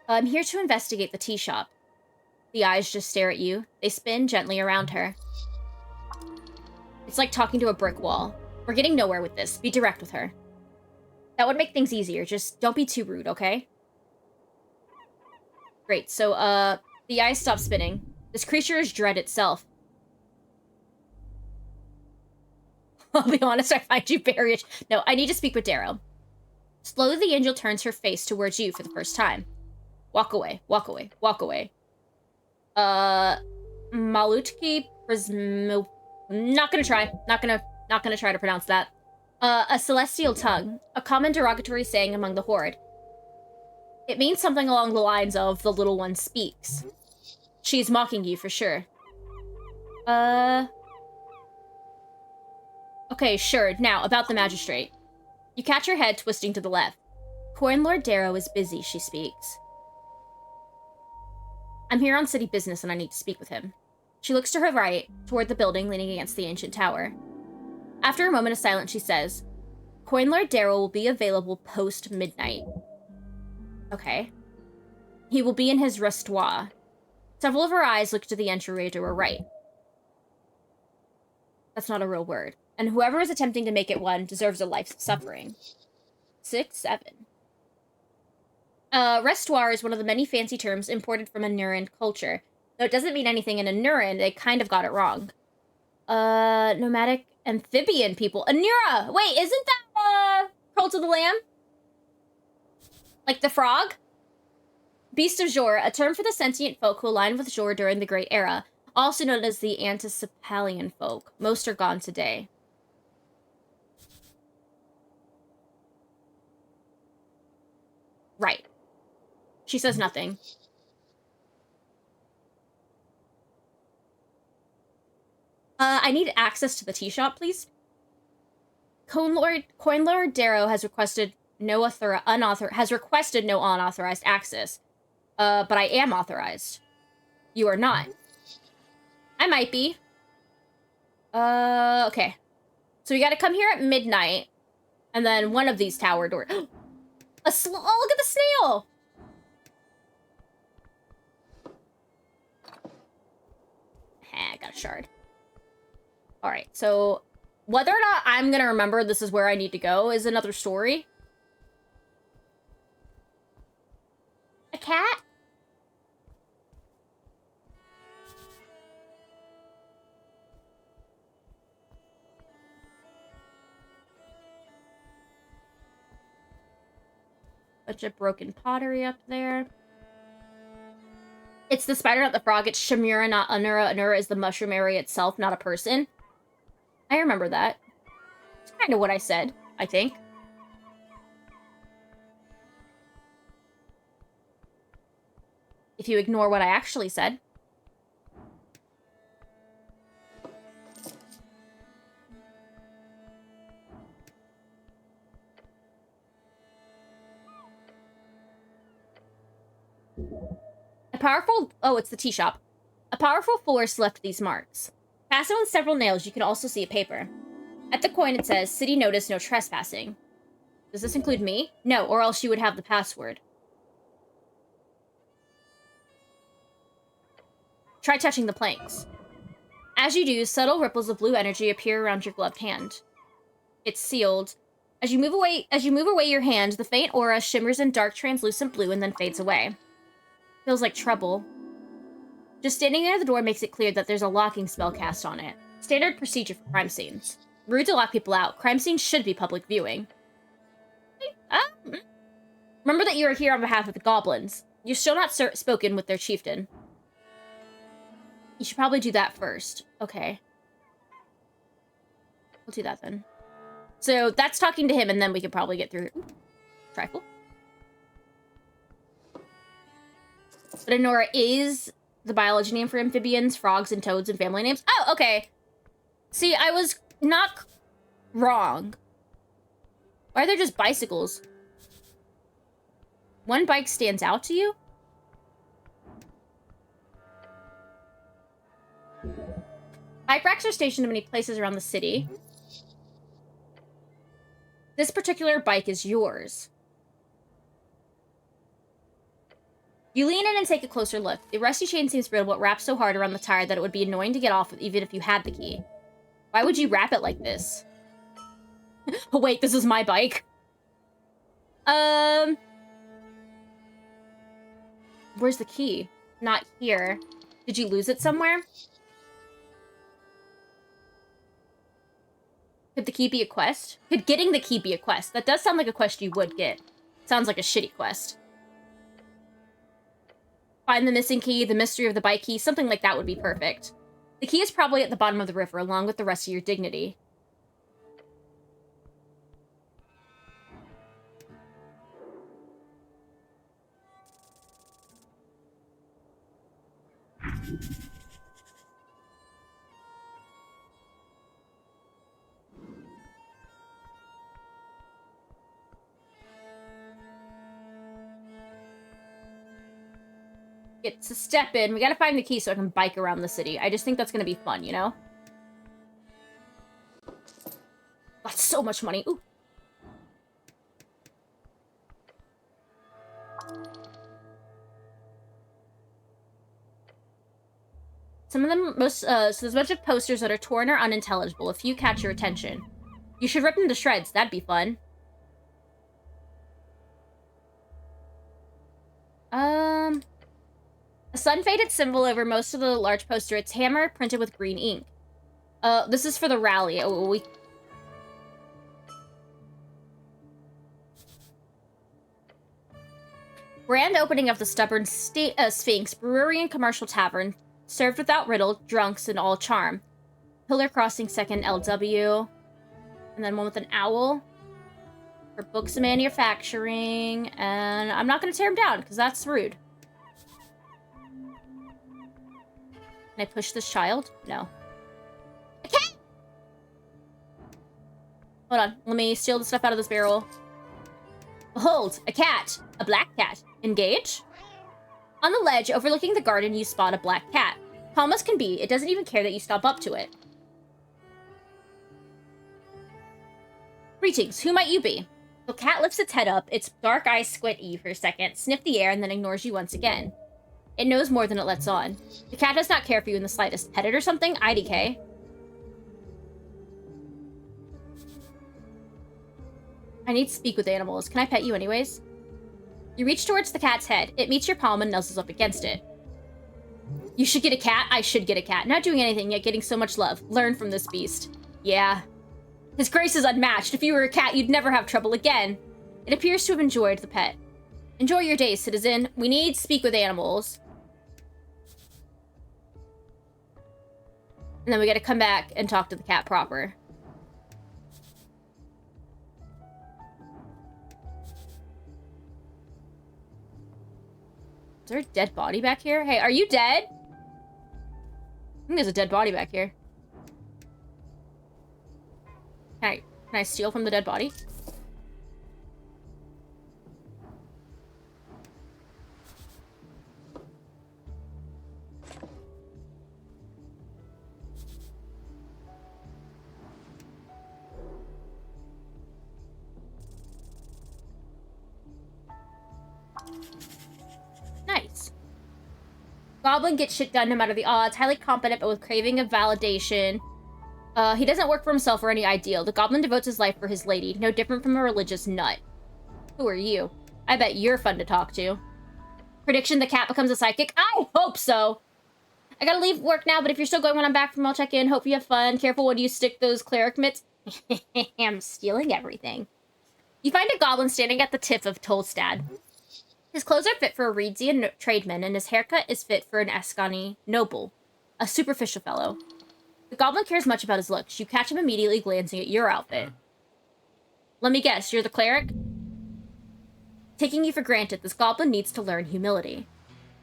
I'm here to investigate the tea shop. The eyes just stare at you. They spin gently around her. It's like talking to a brick wall. We're getting nowhere with this. Be direct with her. That would make things easier. Just don't be too rude, okay? Great. So, the eyes stop spinning. This creature is dread itself. I'll be honest, I find you very... No, I need to speak with Darrow. Slowly, the angel turns her face towards you for the first time. Walk away, walk away, walk away. Malutki Prismo... Not gonna try. Not gonna try to pronounce that. A celestial tongue. A common derogatory saying among the horde. It means something along the lines of, the little one speaks. She's mocking you for sure. Okay, sure. Now, about the magistrate. You catch her head twisting to the left. Coin Lord Darrow is busy, she speaks. I'm here on city business and I need to speak with him. She looks to her right, toward the building leaning against the ancient tower. After a moment of silence, she says, Coin Lord Darrow will be available post-midnight. Okay. He will be in his restoir. Several of her eyes look to the entryway to her right. That's not a real word. And whoever is attempting to make it one deserves a life's suffering. 6, 7. Restoir is one of the many fancy terms imported from Anuran culture. Though it doesn't mean anything in Anuran, they kind of got it wrong. Nomadic amphibian people. Anura! Wait, isn't that, Cult of the Lamb? Like the frog? Beast of Jor, a term for the sentient folk who aligned with Jor during the Great Era, also known as the Anticipalian folk. Most are gone today. Right. She says nothing. I need access to the tea shop, please. Coin Lord Darrow has requested no unauthorized access. But I am authorized. You are not. I might be. Okay. So we gotta come here at midnight. And then one of these tower doors. Oh, look at the snail! I got a shard. Alright, so whether or not I'm gonna remember this is where I need to go is another story. A cat? Bunch of broken pottery up there. It's the spider, not the frog. It's Shamura, not Anura. Anura is the mushroom area itself, not a person. I remember that. It's kind of what I said, I think. If you ignore what I actually said. Oh, it's the tea shop. A powerful force left these marks. Fastened with several nails, you can also see a paper. At the coin it says, City Notice, no trespassing. Does this include me? No, or else you would have the password. Try touching the planks. As you do, subtle ripples of blue energy appear around your gloved hand. It's sealed. As you move away your hand, the faint aura shimmers in dark translucent blue and then fades away. Feels like trouble. Just standing near the door makes it clear that there's a locking spell cast on it. Standard procedure for crime scenes. Rude to lock people out. Crime scenes should be public viewing. Remember that you are here on behalf of the goblins. You're still not spoken with their chieftain. You should probably do that first. Okay. We'll do that then. So that's talking to him, and then we can probably get through. Ooh, trifle. But Anora is The biology name for amphibians, frogs, and toads, and family names. Oh, okay. See, I was not wrong. Why are there just bicycles? One bike stands out to you? Bike racks are stationed in many places around the city. This particular bike is yours. You lean in and take a closer look. The rusty chain seems brittle, but wrapped so hard around the tire that it would be annoying to get off even if you had the key. Why would you wrap it like this? Oh wait, this is my bike. Where's the key? Not here. Did you lose it somewhere? Could the key be a quest? Could getting the key be a quest? That does sound like a quest you would get. Sounds like a shitty quest. Find the missing key, the mystery of the bike key, something like that would be perfect. The key is probably at the bottom of the river, along with the rest of your dignity. Get to step in. We gotta find the key so I can bike around the city. I just think that's gonna be fun, you know? That's so much money. Ooh. Some of them, so there's a bunch of posters that are torn or unintelligible. A few catch your attention. You should rip them to shreds. That'd be fun. A sun-faded symbol over most of the large poster. It's hammer printed with green ink. This is for the rally. Oh, Grand opening of the Stubborn Sphinx Brewery and Commercial Tavern. Served without riddle, drunks, and all charm. Pillar Crossing 2nd LW. And then one with an owl. For books and manufacturing. And I'm not going to tear them down, because that's rude. Can I push this child? No. I can't! Hold on. Let me steal the stuff out of this barrel. Behold, a cat. A black cat. Engage? On the ledge overlooking the garden, you spot a black cat. Calm as can be, it doesn't even care that you stomp up to it. Greetings, who might you be? The cat lifts its head up, its dark eyes squint at you for a second, sniff the air, and then ignores you once again. It knows more than it lets on. The cat does not care for you in the slightest. Pet it or something? IDK. I need to speak with animals. Can I pet you anyways? You reach towards the cat's head. It meets your palm and nuzzles up against it. You should get a cat? I should get a cat. Not doing anything, yet getting so much love. Learn from this beast. Yeah. His grace is unmatched. If you were a cat, you'd never have trouble again. It appears to have enjoyed the pet. Enjoy your day, citizen. We need to speak with animals. And then we gotta come back and talk to the cat proper. Is there a dead body back here? Hey, are you dead? I think there's a dead body back here. Can I steal from the dead body? Nice. Goblin gets shit done no matter the odds. Highly competent, but with craving of validation. He doesn't work for himself or any ideal. The goblin devotes his life for his lady. No different from a religious nut. Who are you? I bet you're fun to talk to. Prediction, the cat becomes a sidekick? I hope so! I gotta leave work now, but if you're still going when I'm back from, I'll check in. Hope you have fun. Careful when you stick those cleric mitts. I'm stealing everything. You find a goblin standing at the tip of Tolstad. His clothes are fit for a Reedsian tradesman, and his haircut is fit for an Ascani noble. A superficial fellow. The goblin cares much about his looks. You catch him immediately glancing at your outfit. Let me guess, you're the cleric? Taking you for granted, this goblin needs to learn humility.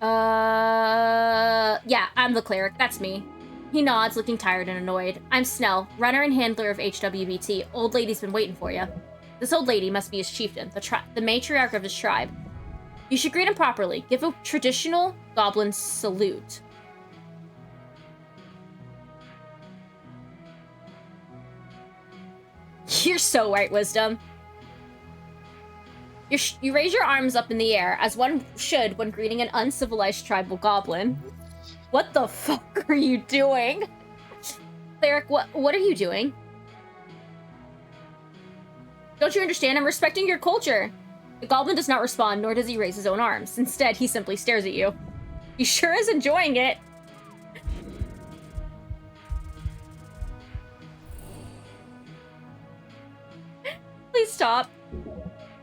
Yeah, I'm the cleric. That's me. He nods, looking tired and annoyed. I'm Snell, runner and handler of HWBT. Old lady's been waiting for you. This old lady must be his chieftain, the matriarch of his tribe. You should greet him properly. Give a traditional goblin salute. You're so right, Wisdom. You raise your arms up in the air, as one should when greeting an uncivilized tribal goblin. What the fuck are you doing? Cleric, what are you doing? Don't you understand? I'm respecting your culture. The goblin does not respond, nor does he raise his own arms. Instead, he simply stares at you. He sure is enjoying it. Please stop.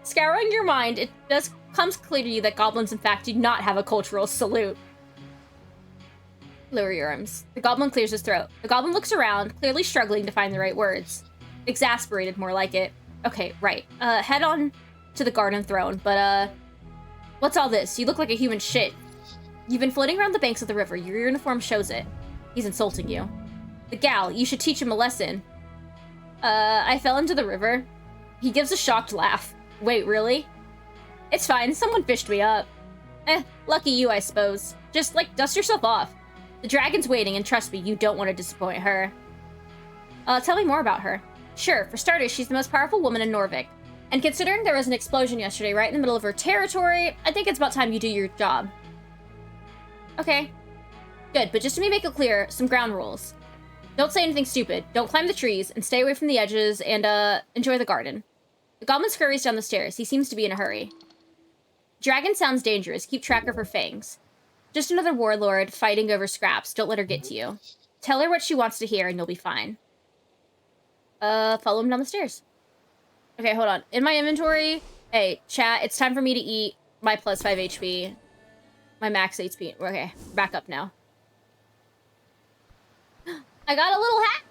Scouring your mind, it comes clear to you that goblins, in fact, do not have a cultural salute. Lower your arms. The goblin clears his throat. The goblin looks around, clearly struggling to find the right words. Exasperated, more like it. Okay, right. Head on to the garden throne, but, what's all this? You look like a human shit. You've been floating around the banks of the river. Your uniform shows it. He's insulting you. The gal, you should teach him a lesson. I fell into the river. He gives a shocked laugh. Wait, really? It's fine, someone fished me up. Lucky you, I suppose. Just, dust yourself off. The dragon's waiting, and trust me, you don't want to disappoint her. Tell me more about her. Sure, for starters, she's the most powerful woman in Norvik. And considering there was an explosion yesterday right in the middle of her territory, I think it's about time you do your job. Okay. Good, but just to make it clear, some ground rules. Don't say anything stupid, don't climb the trees, and stay away from the edges, and, enjoy the garden. The goblin scurries down the stairs. He seems to be in a hurry. Dragon sounds dangerous. Keep track of her fangs. Just another warlord fighting over scraps. Don't let her get to you. Tell her what she wants to hear, and you'll be fine. Follow him down the stairs. Okay, hold on. In my inventory... Hey, chat, it's time for me to eat my plus 5 HP. My max HP. Okay, back up now. I got a little hat!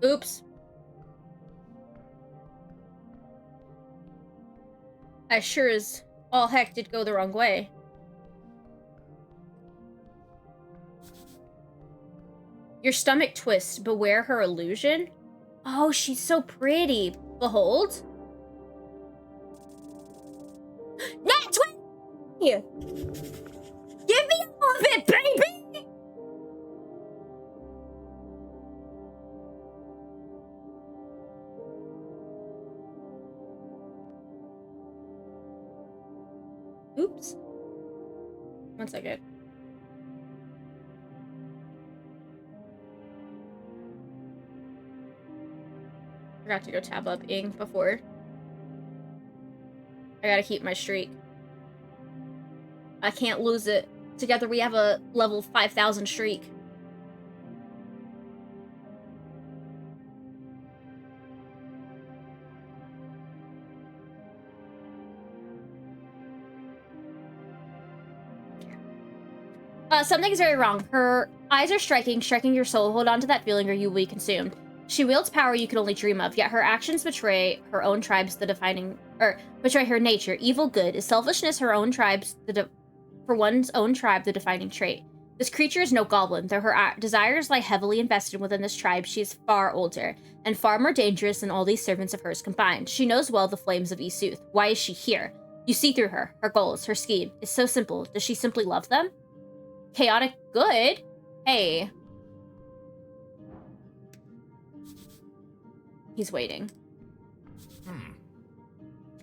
Oops. I sure as all heck did go the wrong way. Your stomach twists. Beware her illusion. Oh, she's so pretty. Behold. Nat 20! Give me all of it, baby! Oops. One second. Forgot to go tab up ing before. I gotta keep my streak. I can't lose it. Together we have a level 5,000 streak. Something's very wrong. Her eyes are striking your soul. Hold on to that feeling or you will be consumed. She wields power you can only dream of, yet her actions betray her own tribes betray her nature. Evil, good. Is selfishness her own tribes, for one's own tribe, the defining trait? This creature is no goblin. Though her desires lie heavily invested within this tribe, she is far older, and far more dangerous than all these servants of hers combined. She knows well the flames of Esuth. Why is she here? You see through her. Her goals, her scheme, is so simple. Does she simply love them? Chaotic good? Hey. He's waiting.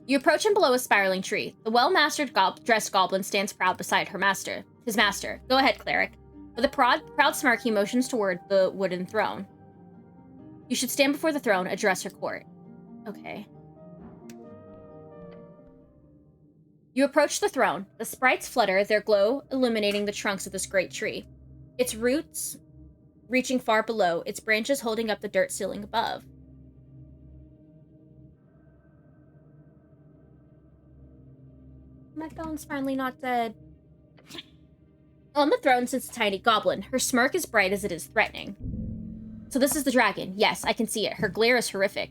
You approach him below a spiraling tree. The well-mastered dressed goblin stands proud beside his master. Go ahead, cleric. With a proud smirk, he motions toward the wooden throne. You should stand before the throne, address her court. Okay. You approach the throne. The sprites flutter, their glow illuminating the trunks of this great tree. Its roots reaching far below, its branches holding up the dirt ceiling above. My phone's finally not dead. On the throne sits a tiny goblin. Her smirk is bright as it is threatening. So this is the dragon. Yes, I can see it. Her glare is horrific.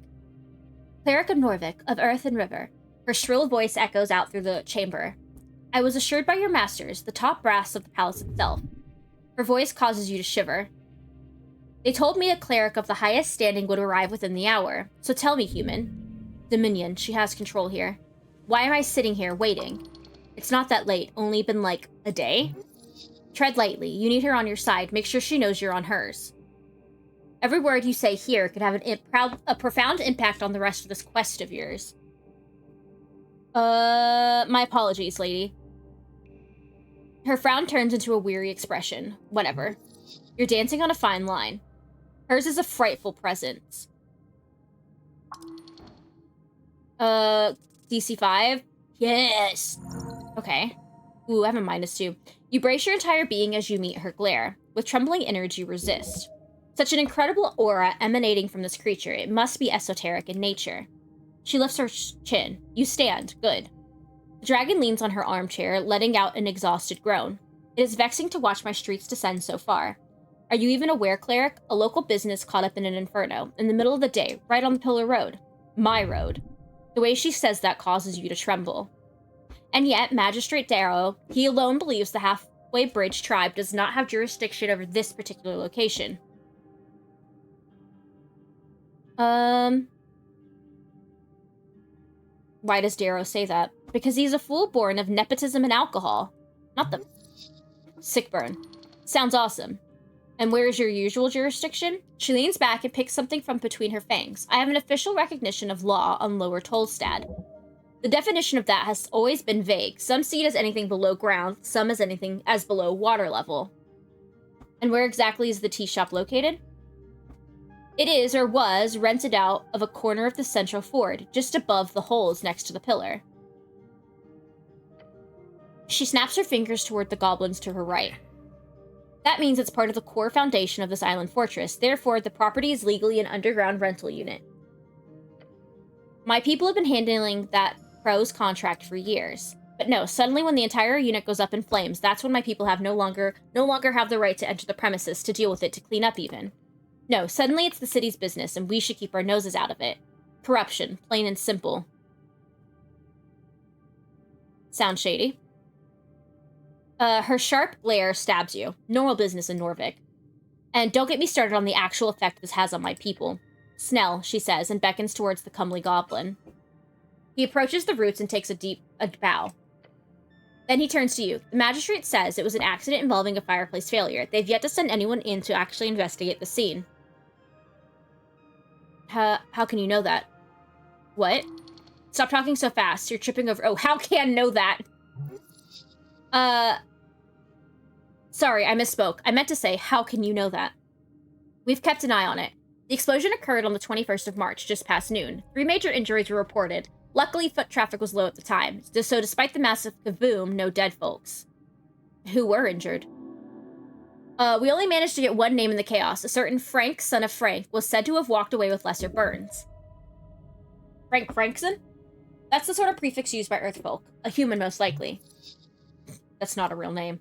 Cleric of Norvik, of Earth and River. Her shrill voice echoes out through the chamber. I was assured by your masters, the top brass of the palace itself. Her voice causes you to shiver. They told me a cleric of the highest standing would arrive within the hour. So tell me, human. Dominion, she has control here. Why am I sitting here, waiting? It's not that late, only been like a day? Tread lightly, you need her on your side, make sure she knows you're on hers. Every word you say here could have a profound impact on the rest of this quest of yours. My apologies, lady. Her frown turns into a weary expression. Whatever. You're dancing on a fine line. Hers is a frightful presence. DC 5? Yes! Okay. Ooh, I have a -2. You brace your entire being as you meet her glare. With trembling energy, resist. Such an incredible aura emanating from this creature. It must be esoteric in nature. She lifts her chin. You stand. Good. The dragon leans on her armchair, letting out an exhausted groan. It is vexing to watch my streaks descend so far. Are you even aware, cleric? A local business caught up in an inferno, in the middle of the day, right on the pillar road. My road. The way she says that causes you to tremble. And yet, Magistrate Darrow, he alone believes the Halfway Bridge tribe does not have jurisdiction over this particular location. Why does Darrow say that? Because he's a fool born of nepotism and alcohol. Not the... Sick burn. Sounds awesome. And where is your usual jurisdiction? She leans back and picks something from between her fangs. I have an official recognition of law on Lower Tolstad. The definition of that has always been vague. Some see it as anything below ground, some as anything as below water level. And where exactly is the tea shop located? It is, or was, rented out of a corner of the central ford, just above the holes next to the pillar. She snaps her fingers toward the goblins to her right. That means it's part of the core foundation of this island fortress, therefore the property is legally an underground rental unit. My people have been handling that crow's contract for years. But no, suddenly when the entire unit goes up in flames, that's when my people have no longer have the right to enter the premises, to deal with it, to clean up even. No, suddenly it's the city's business, and we should keep our noses out of it. Corruption, plain and simple. Sounds shady. Her sharp glare stabs you. Normal business in Norvik. And don't get me started on the actual effect this has on my people. Snell, she says, and beckons towards the comely goblin. He approaches the roots and takes a bow. Then he turns to you. The magistrate says it was an accident involving a fireplace failure. They've yet to send anyone in to actually investigate the scene. How can you know that? What? Stop talking so fast. You're tripping over... Oh, how can know that? Sorry, I misspoke. I meant to say, how can you know that? We've kept an eye on it. The explosion occurred on the 21st of March, just past noon. 3 major injuries were reported. Luckily, foot traffic was low at the time, so despite the massive kaboom, no dead folks. Who were injured? We only managed to get one name in the chaos. A certain Frank, son of Frank, was said to have walked away with lesser burns. Frank Frankson? That's the sort of prefix used by Earthfolk. A human, most likely. That's not a real name.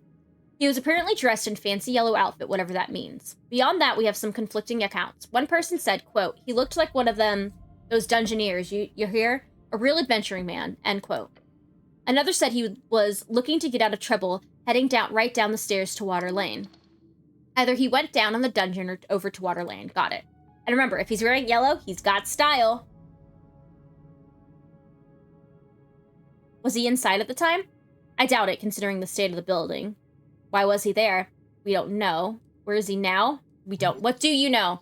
He was apparently dressed in fancy yellow outfit, whatever that means. Beyond that, we have some conflicting accounts. One person said, quote, he looked like one of them, those dungeoneers, you hear? A real adventuring man, end quote. Another said he was looking to get out of trouble, heading right down the stairs to Water Lane. Either he went down on the dungeon or over to Water Lane. Got it. And remember, if he's wearing yellow, he's got style. Was he inside at the time? I doubt it, considering the state of the building. Why was he there? We don't know. Where is he now? We don't. What do you know?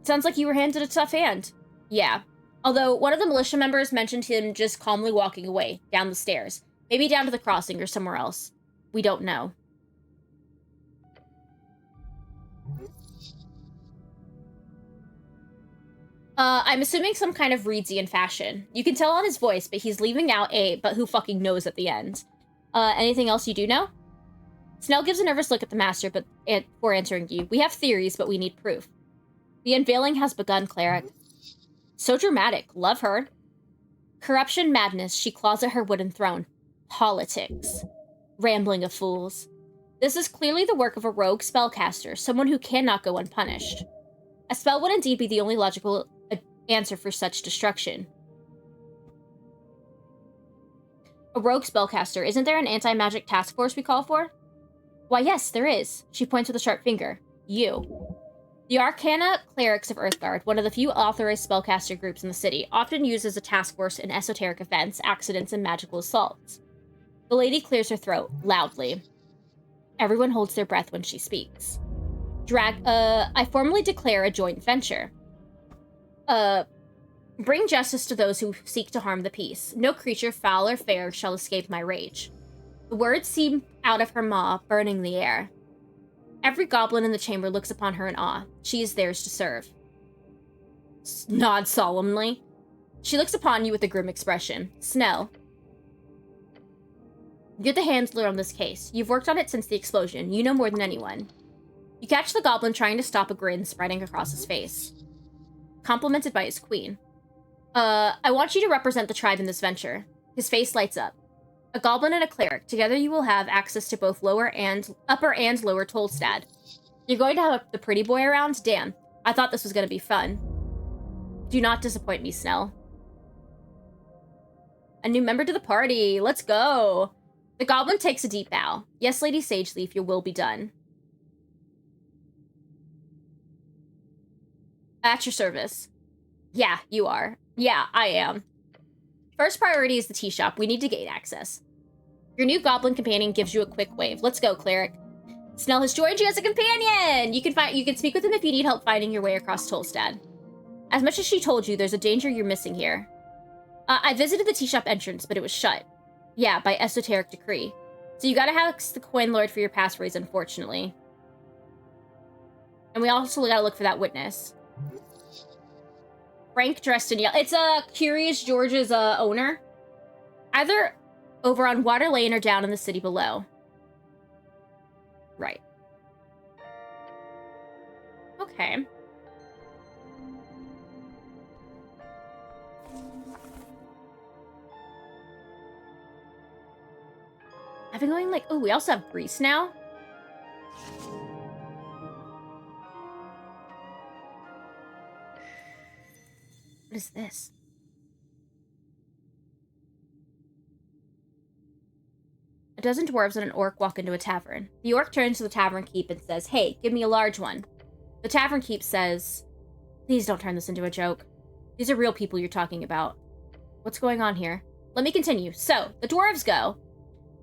Sounds like you were handed a tough hand. Yeah. Although, one of the militia members mentioned him just calmly walking away, down the stairs. Maybe down to the crossing or somewhere else. We don't know. I'm assuming some kind of Reedsian fashion. You can tell on his voice, but he's leaving out a "but who fucking knows" at the end. Anything else you do know? Snell gives a nervous look at the master before answering you. We have theories, but we need proof. The unveiling has begun, cleric. So dramatic. Love her. Corruption, madness. She claws at her wooden throne. Politics. Rambling of fools. This is clearly the work of a rogue spellcaster, someone who cannot go unpunished. A spell would indeed be the only logical answer for such destruction. A rogue spellcaster. Isn't there an anti-magic task force we call for? Why, yes, there is. She points with a sharp finger. You. The Arcana Clerics of Earthguard, one of the few authorized spellcaster groups in the city, often used as a task force in esoteric events, accidents, and magical assaults. The lady clears her throat, loudly. Everyone holds their breath when she speaks. I formally declare a joint venture. Bring justice to those who seek to harm the peace. No creature, foul or fair, shall escape my rage. The words seem out of her maw, burning the air. Every goblin in the chamber looks upon her in awe. She is theirs to serve. Nod solemnly. She looks upon you with a grim expression. Snell. You're the handler on this case. You've worked on it since the explosion. You know more than anyone. You catch the goblin trying to stop a grin spreading across his face. Complimented by his queen. I want you to represent the tribe in this venture. His face lights up. A goblin and a cleric. Together you will have access to both upper and lower Tolstad. You're going to have the pretty boy around? Damn. I thought this was going to be fun. Do not disappoint me, Snell. A new member to the party. Let's go. The goblin takes a deep bow. Yes, Lady Sageleaf, your will be done. At your service. Yeah, you are. Yeah, I am. First priority is the tea shop. We need to gain access. Your new goblin companion gives you a quick wave. Let's go, cleric. Snell has joined you as a companion! You can speak with him if you need help finding your way across Tolstad. As much as she told you, there's a danger you're missing here. I visited the tea shop entrance, but it was shut. Yeah, by esoteric decree. So you gotta ask the coin lord for your passphrase, unfortunately. And we also gotta look for that witness. Frank dressed in yellow. It's Curious George's owner. Either over on Water Lane or down in the city below. Right. Okay. I've been going like, oh, we also have Greece now. What is this? A dozen dwarves and an orc walk into a tavern. The orc turns to the tavern keep and says, hey, give me a large one. The tavern keep says, please don't turn this into a joke. These are real people you're talking about. What's going on here? Let me continue. So, the dwarves go.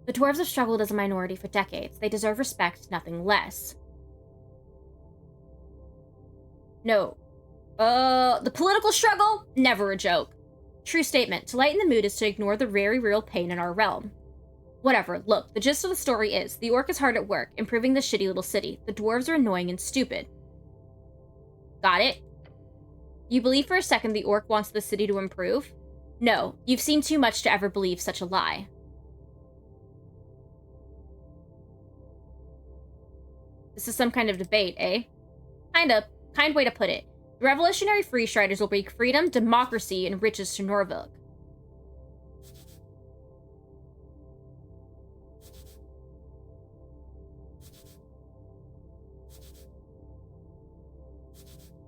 The dwarves have struggled as a minority for decades. They deserve respect, nothing less. No. The political struggle? Never a joke. True statement. To lighten the mood is to ignore the very real pain in our realm. Whatever. Look, the gist of the story is, the orc is hard at work, improving this shitty little city. The dwarves are annoying and stupid. Got it? You believe for a second the orc wants the city to improve? No. You've seen too much to ever believe such a lie. This is some kind of debate, eh? Kind way to put it. The revolutionary freestriders will bring freedom, democracy, and riches to Norville.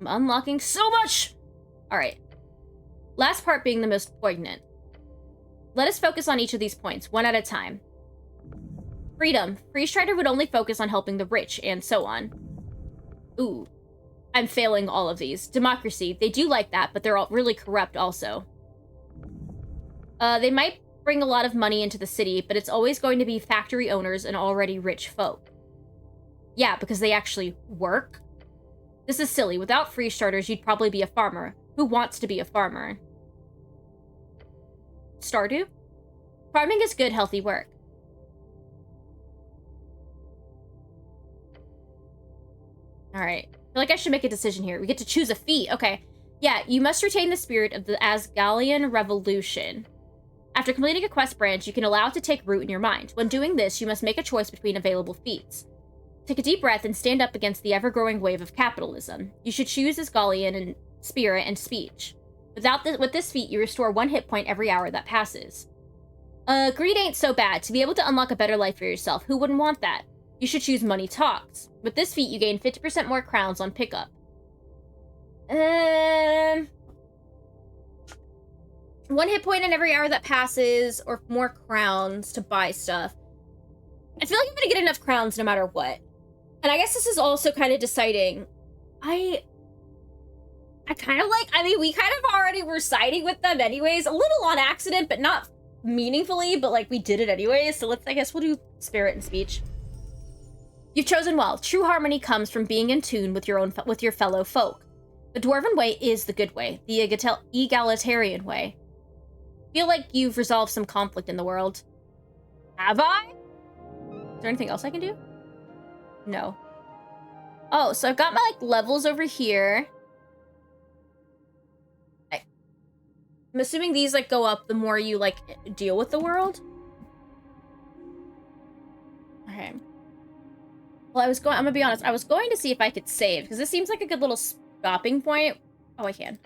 I'm unlocking so much! Alright. Last part being the most poignant. Let us focus on each of these points, one at a time. Freedom. Freestrider would only focus on helping the rich, and so on. Ooh. I'm failing all of these. Democracy. They do like that, but they're all really corrupt also. They might bring a lot of money into the city, but it's always going to be factory owners and already rich folk. Yeah, because they actually work. This is silly. Without free starters, you'd probably be a farmer. Who wants to be a farmer? Stardew? Farming is good, healthy work. All right. I feel like I should make a decision here. We get to choose a feat. Okay. Yeah, you must retain the spirit of the Asgalian Revolution. After completing a quest branch, you can allow it to take root in your mind. When doing this, you must make a choice between available feats. Take a deep breath and stand up against the ever-growing wave of capitalism. You should choose Asgalian and spirit and speech. With this feat, you restore 1 hit point every hour that passes. Greed ain't so bad. To be able to unlock a better life for yourself, who wouldn't want that? You should choose Money Talks. With this feat, you gain 50% more crowns on pickup. 1 hit point in every hour that passes, or more crowns to buy stuff. I feel like I'm gonna get enough crowns no matter what. And I guess this is also kind of deciding. I kind of like, I mean, we kind of already were siding with them anyways, a little on accident, but not meaningfully, but like we did it anyways. So I guess we'll do spirit and speech. You've chosen well. True harmony comes from being in tune with your fellow folk. The dwarven way is the good way, the egalitarian way. Feel like you've resolved some conflict in the world. Have I? Is there anything else I can do? No. Oh, so I've got my like levels over here. I'm assuming these like go up the more you like deal with the world. Okay. Well, I'm gonna be honest, I was going to see if I could save, because this seems like a good little stopping point. Oh, I can.